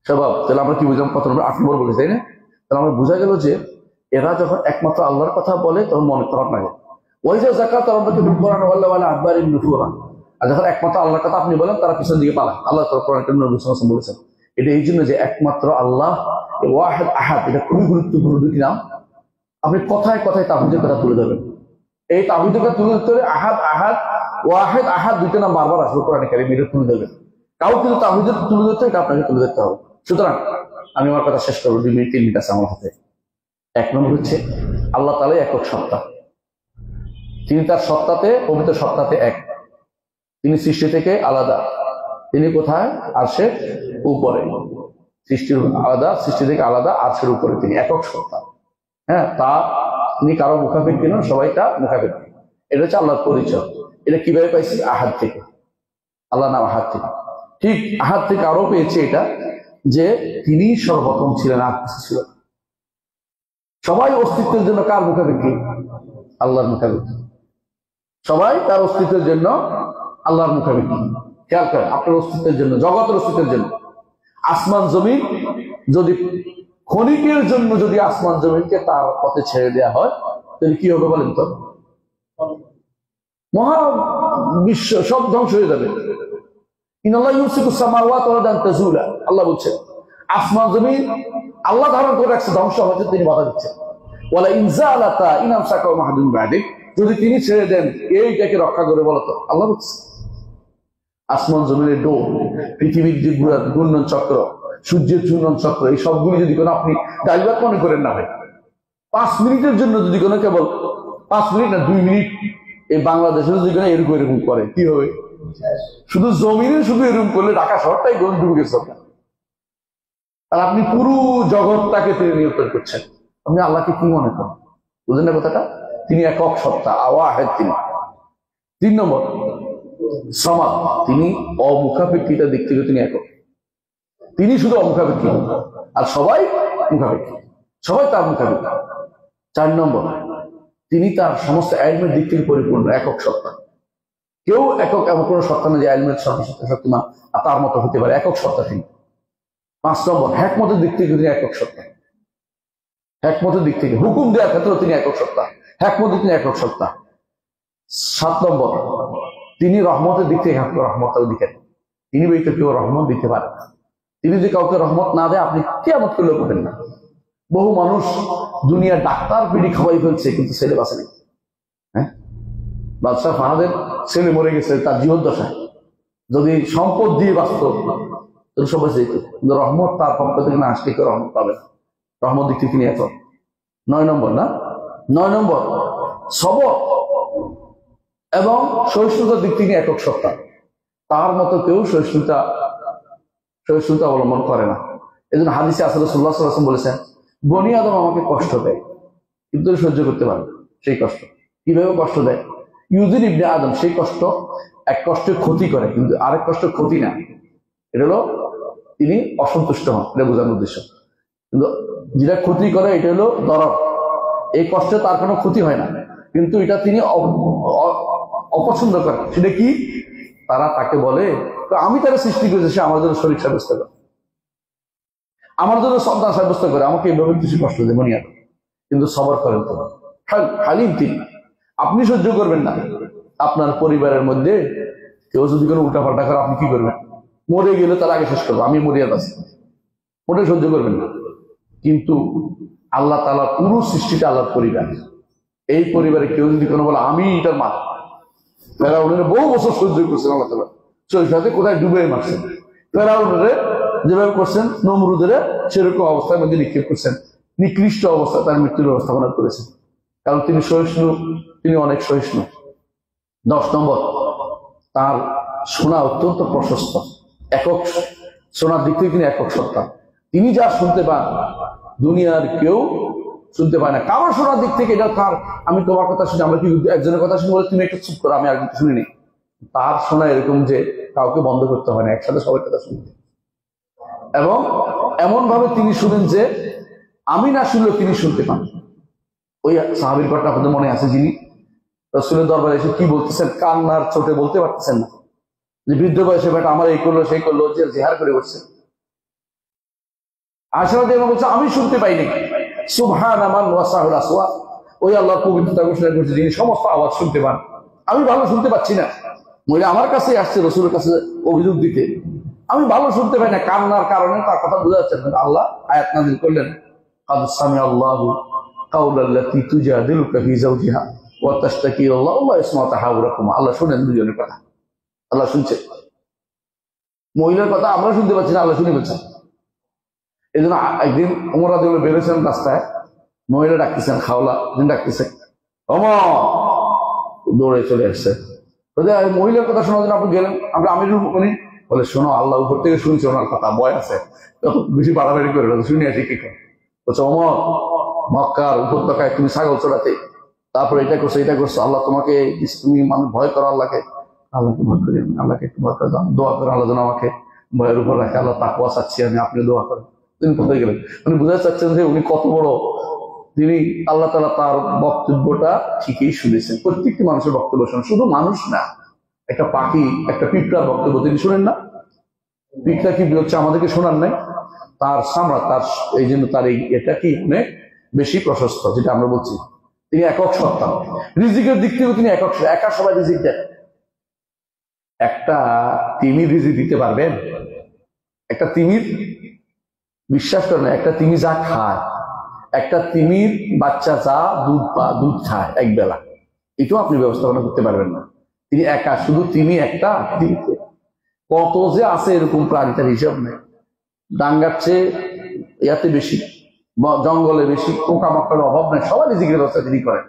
স্বভাব। তাহলে আমরা কি বুঝলাম? কত নম্বর? 8 নম্বর বলে, তাই না? তাহলে আমরা বোঝা গেল যে এরা যখন একমাত্র আল্লাহর কথা বলে তখন মনে খারাপ লাগে। ওই যে যাকাত আর যখন একমাত্র আল্লাহর কথা আপনি বলেন, তারা পিছন দিকে পালায়। আল্লাহ বলেছেন এটা এই জন্য যে একমাত্র আল্লাহ ওয়াহিদ আহাদ, এটা খুবই গুরুত্বপূর্ণ দুটি নাম। আপনি কথায় কথায় তাওহীদের কথা তুলে ধরবেন। এই তাওহীদের কথা তুলে ধরতে হলে আহাদ আহাদ ওয়াহিদ আহাদ দুইটা নাম বারবার আসবে কোরআনে কারিমে, এটা তুলে ধরবেন। কাউ কিন্তু তাওহীদের তুলে ধরতে, এটা আপনাকে তুলে ধরতে হবে। সুতরাং আমি আমার কথা শেষ করবো, 2 মিনিট 3 মিনিট আছে আমার হাতে। 1 নম্বর হচ্ছে আল্লাহ তাআলাই একক সত্তা। তিনি তার সত্তাতে, পবিত্র সত্তাতে এক। তিনি সৃষ্টি থেকে আলাদা। তিনি কোথায়? আরশের উপরে। সৃষ্টির আলাদা, সৃষ্টি থেকে আলাদা, আরশের উপরে তিনি একক সত্তা। হ্যাঁ, তিনি কারো মুখাপেক্ষী নন, সবাই তার মুখাপেক্ষী। এটা হচ্ছে আল্লাহর পরিচয়। এটা কিভাবে পাইছি? আহাদ থেকে। আল্লাহ নাম আহাদ থেকে। ঠিক আহাদ থেকে আরো পেয়েছে এটা যে তিনি সর্বপ্রথম ছিলেন, আর কিছু ছিল। সবাই অস্তিত্বের জন্য কার মুখাপেক্ষী? আল্লাহর মুখাপেক্ষী। সবাই তার অস্তিত্বের জন্য আল্লাহর মুখাপেক্ষী। খেয়াল করেন, আপনার অস্তিত্বের জন্য, জগতের অস্তিত্বের জন্য। আসমান জমিন যদি ক্ষণিকের জন্য যদি আসমান জমিনকে তার পথে ছেড়ে দেওয়া হয়, তাহলে কি হবে বলেন তো? মহা বিশ্ব সব ধ্বংস হয়ে যাবে। আল্লাহ বলছেন আসমান জমিন আল্লাহ ধারণ করে রাখছে, ধ্বংস হচ্ছে তিনি বাধা দিচ্ছেন। যদি তিনি ছেড়ে দেন, এইটাকে রক্ষা করে বলতো? আল্লাহ বলছে আসমান জমিনের ডোর, পৃথিবীর যে ঘূর্ণন চক্র, সূর্যের ঘূর্ণন চক্র, এই সবগুলি যদি কোনো আপনি ডাইভার্ট মনে করেন না হয়, 5 মিনিটের জন্য যদি কোনো, কেবল 5 মিনিট না 2 মিনিট এই বাংলাদেশের যেখানে এরকম এরকম করে কি হবে? শুধু জমিনে শুধু এরকম করলে ঢাকা শহরটাই ডুবে গেছে। আর আপনি পুরো জগৎটাকে তিনি নিয়ন্ত্রণ করছেন। আপনি আল্লাহকে কি মনে করেন? বুঝলেন না কথাটা? তিনি একক সত্তা, আওয়াহেদ তিনি। 3 নম্বর সামাদ, তিনি অমুখাপেক্ষিতার দিক থেকে তিনি একক। তিনি শুধু অমুখাপেক্ষী আর সবাই মুখাপেক্ষী, সবাই তার মুখাপেক্ষী। 4 নম্বর, তিনি তার সমস্ত ইলমের দিক থেকে পরিপূর্ণ, একক সত্তা। কেউ একক এমন কোন সত্তা না যে ইলমের সর্বসত্তা শক্তিমা তার মতো হতে পারে, একক সত্তা তিনি। 5 নম্বর, হিকমতের দিক থেকে তিনি একক সত্তা। হিকমতের দিক থেকে হুকুম দেওয়ার ক্ষেত্রেও তিনি একক সত্তা, হিকমতে তিনি একক সত্তা। 7 নম্বর, তিনি রহমতের দিক থেকে রহমতের দিকে তিনি বইতে কেউ রহমত দিতে পারে না। তিনি যদি কাউকে রহমত না দেয় আপনি কিয়ামত করলেও পাবেন না। বহু মানুষ দুনিয়ার ডাক্তার পিড়ি খাওয়াই ফেলছে কিন্তু ছেলে বাঁচে নেই। হ্যাঁ, বাদশাহ ফাহাদের ছেলে মরে গেছে তার জীবদ্দশায়, যদি সম্পদ দিয়ে বাঁচত তাহলে সবাই যেত, কিন্তু রহমত তার পক্ষ থেকে না আসলে কেউ রহমত পাবে না। রহমত দিক থেকে তিনি এত। 9 নম্বর না 9 নম্বর, সবর এবং সহিষ্ণুতার দিক থেকে একক সত্তা। তার মতো কেউ সহিষ্ণুতা অবলম্বন করে না। এই জন্য হাদিসে আসলে রাসূলুল্লাহ সাল্লাল্লাহু আলাইহি ওয়াসাল্লাম বলেছেন, বনি আদম আমাকে কষ্ট দেয় কিন্তু সহ্য করতে পারে না। সেই কষ্ট কিভাবে কষ্ট দেয়? ইউযির ইবনে আদম, সেই কষ্ট এক কষ্টের ক্ষতি করে কিন্তু আরেক কষ্ট ক্ষতি না। এটা হলো তিনি অসন্তুষ্ট হন, এটা বোঝানোর উদ্দেশ্য। কিন্তু যেটা ক্ষতি করে এটা হলো দরদ। এই কষ্টে তার কোনো ক্ষতি হয় না কিন্তু এটা তিনি অপছন্দ করেন। সেটা কি? তারা তাকে বলে আমি তারা সৃষ্টি করেছি, সে আমার জন্য শরীর সাব্যস্ত করে, আমার জন্য সন্তান সাব্যস্ত করে, আমাকে এইভাবে কিছু কষ্ট দেয় মনে হয়। কিন্তু সবর করেন তো হালিম তিনি। আপনি সহ্য করবেন না আপনার পরিবারের মধ্যে কেউ যদি কোনো উল্টাপাল্টা করে, আপনি কি করবেন? মরে গেলে তার আগে শেষ করবো, আমি মরিয়া আছি, ওটাই সহ্য করবেন না। কিন্তু আল্লাহ তাআলা পুরো সৃষ্টিটা আল্লাহর পরিবার। এই পরিবারে কেউ যদি কোনো বলে আমি এটার মা, ফেরাউনের বহু বছর সহ্য করছেন আল্লাহ তাআলা, চৈতাতে কোথায় ডুবে মারছেন। ফেরাউনের যেভাবে করছেন নমরুদের সেরকম অবস্থার মধ্যে নিক্ষেপ করছেন, নিকৃষ্ট অবস্থা তার মৃত্যুর ব্যবস্থাপনা করেছেন, কারণ তিনি সহিষ্ণু, তিনি অনেক সহিষ্ণু। 10 নম্বর, তার শোনা অত্যন্ত প্রশস্ত, একক শোনার দিক থেকে তিনি একক সত্তা। তিনি যা শুনতে পান দুনিয়ার কেউ শুনতে পায় না। কারো শোনার দিক থেকে এটা তার, আমি তোমার কথা শুনি, আমরা কি একজনের কথা শুনে বলে তুমি একটু চুপ করো, আমি একজন শুনিনি। তার শোনা এরকম যে কাউকে বন্ধ করতে হয় না, একসাথে সবার কথা শুনতে। এবং এমন ভাবে তিনি শুনেন যে আমি না শুনলেও তিনি শুনতে পান। ওই সাহাবীর ঘটনা আপনাদের মনে আছে, যিনি রাসূলের দরবারে এসে কি বলতেছেন, কান্নার চোটে বলতে পারতেছেন না, যে বৃদ্ধ বয়সে বেটা আমার এই করলো সেই করলো, যে জেহার করে বসছে। আয়েশা রাদিয়াল্লাহু আনহা বলছে আমি শুনতে পাইনি। সুবহানা মান ওয়াসাহুল আসওয়া, ওই আল্লাহর পবিত্রতা ঘোষণা করছে যিনি সমস্ত আওয়াজ শুনতে পান, আমি ভালো শুনতে পাচ্ছি না। মহিলা আমার কাছে আসছে রাসূলের কাছে অভিযোগ দিতে, আমি ভালো শুনতে পাই না, কান্নার কারণে তার কথা বোঝা যাচ্ছে না। আল্লাহ আয়াত নাযিল করলেন, কাদ সামিআল্লাহু কাওলাল্লাতী তুজাদিলুকা ফী যাওজিহা ওয়া তাশতাকি ইলাল্লাহ ওয়া ইয়াসমাউ তাহাওরাকুম। আল্লাহ শুনেন দুজনের কথা, আল্লাহ শুনছে। মহিলার কথা আমরা শুনতে পাচ্ছি না, আল্লাহ শুনে পাচ্ছেন। এই জন্য একদিন ওমর রাদিয়াল্লাহু বেরোছেন রাস্তায়, মহিলা ডাকতেছেন, খাওলা দিন ডাকতেছে, ওমর দৌড়ে চলে আসছে। মহিলার কথা শোনার জন্য আপনি গেলেন, আমরা আমিরুল মুমিনিন বলে শোনো, আল্লাহ উপর থেকে শুনছে ওনার কথা, বয় আছে, বেশি বাড়াবাড়ি করে শুনে আসি কি করে। বলছে ওমর মক্কার উপত্যকায় তুমি ছাগল চড়াতে, তারপরে এটা করছো এটা করছো, আল্লাহ তোমাকে, তুমি মানুষ ভয় করো আল্লাহকে, আল্লাহকে ভয় করি, আল্লাহকে একটু ভয় করে দাও, দোয়া করে আল্লাহ যেন আমাকে ভয়ের উপর রাখে, আল্লাহ তাকওয়া চাচ্ছি আমি, আপনি দোয়া করেন। তিনি কোথায় গেলেন? উনি বুঝাতে চাচ্ছেন যে উনি কত বড়, তিনি আল্লাহ তাআলা তার বক্তব্যটা ঠিকই শুনেছেন। প্রত্যেকটি মানুষের বক্তব্য শোনেন, শুধু মানুষ না, একটা পাখি, একটা পিঁপড়ার বক্তব্য তিনি শুনেন না? পিঁপড়া কি হচ্ছে আমাদেরকে শোনার নাই? তার সামরা, তার এই জন্য তার এই এটা কি অনেক বেশি প্রশস্ত, যেটা আমরা বলছি তিনি একক সত্তা। রিজিকের দিক থেকে তিনি একক, একা সবাই রিজিক দেন। একটা তিমির রিজিক দিতে পারবেন? একটা তিমির, বিশ্বাস করেন, একটা তিমি যা খায়, একটা তিমির বাচ্চা যা দুধ খায় এক বেলা, এটাও আপনি ব্যবস্থাপনা করতে পারবেন না। তিনি একা, শুধু তিনি একটা। কত যে আছে এরকম প্রাণী তার হিসাব নেই। ডাঙ্গার চেয়ে ইয়াতে বেশি, জঙ্গলে বেশি, পোকামাকড়ের অভাব নেই, সবাই রিজিকের ব্যবস্থা তিনি করেন।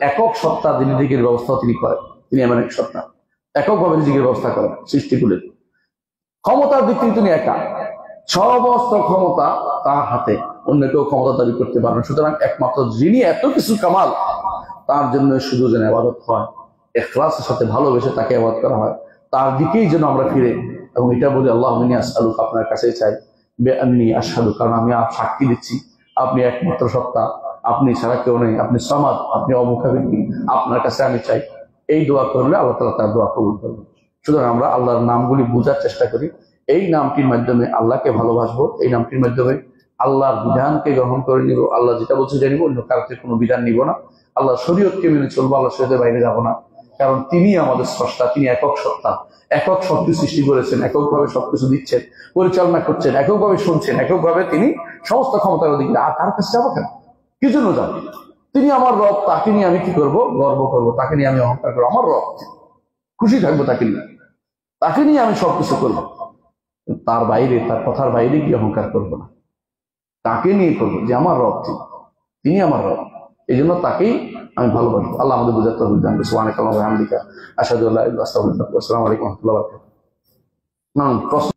একক সত্তা যিনি রিজিকের ব্যবস্থাও তিনি করেন, তিনি এমন এক সত্তা এককভাবে রিজিকের ব্যবস্থা করেন সৃষ্টি করে। ক্ষমতার দিক থেকে তিনি একা, সমস্ত ক্ষমতা তার হাতে, অন্য কেউ ক্ষমতা দাবি করতে পারেন। সুতরাং একমাত্র যিনি এত কিছু কামাল, তার জন্য শুধু যেন ইবাদত হয়, ইখলাসের সাথে ভালোবেসে তাকে ইবাদত করা হয়, তার দিকেই যেন আমরা ফিরে এবং এটা বলি আল্লাহুম্মা ইন্নী আসআলুকা, আপনার কাছে চাই, বিআন্নী আশহাদু, কারণ আমি সাক্ষী দিচ্ছি আপনি একমাত্র সত্তা, আপনি ছাড়া কেউ নেই, আপনি সামাদ, আপনি অমুখাপেক্ষী, আপনার কাছে আমি চাই। এই দোয়া করলে আল্লাহ তাআলা তার দোয়া কবুল করবেন। সুতরাং আমরা আল্লাহর নামগুলি বোঝার চেষ্টা করি, এই নামটির মাধ্যমে আল্লাহকে ভালোবাসবো, এই নামটির মাধ্যমে আল্লাহর বিধানকে গ্রহণ করে নিব, আল্লাহ যেটা বলছে জানিব, অন্য কারোর থেকে কোনো বিধান নিব না, আল্লাহ শরীয়তকে মেনে চলবো, আল্লাহ শরীয়তের বাইরে যাব না। কারণ তিনি আমাদের স্রষ্টা, তিনি একক সত্তা, একক শক্তি সৃষ্টি করেছেন, এককভাবে সবকিছু দিচ্ছেন, পরিচালনা করছেন, এককভাবে শুনছেন, এককভাবে তিনি সমস্ত ক্ষমতার অধিকারী। আর তার কাছে যাবো কেন? কি জন্য যাবো? তিনি আমার রব, তাকে নিয়ে আমি কি করবো? গর্ব করবো, তাকে নিয়ে আমি অহংকার করবো। আমার রব, খুশি থাকবো তাকে নিয়ে, তাকে নিয়ে আমি সবকিছু করবো, তার বাইরে, তার কথার বাইরে গিয়ে অহংকার করবো না, তাকে নিয়ে করবো যে আমার রব, তিনি আমার রব, এই জন্য তাকেই আমি ভালোবাসবো। আল্লাহ আমাদের বুঝাতে হবে। সুবহানাকাল্লাহুম্মা ওয়া বিহামদিকা আশহাদু আল্লা ইলাহা ইল্লা আনতা আস্তাগফিরুকা ওয়া আতুবু ইলাইক। আসসালামু আলাইকুম ওয়া রাহমাতুল্লাহি ওয়া বারাকাতুহু।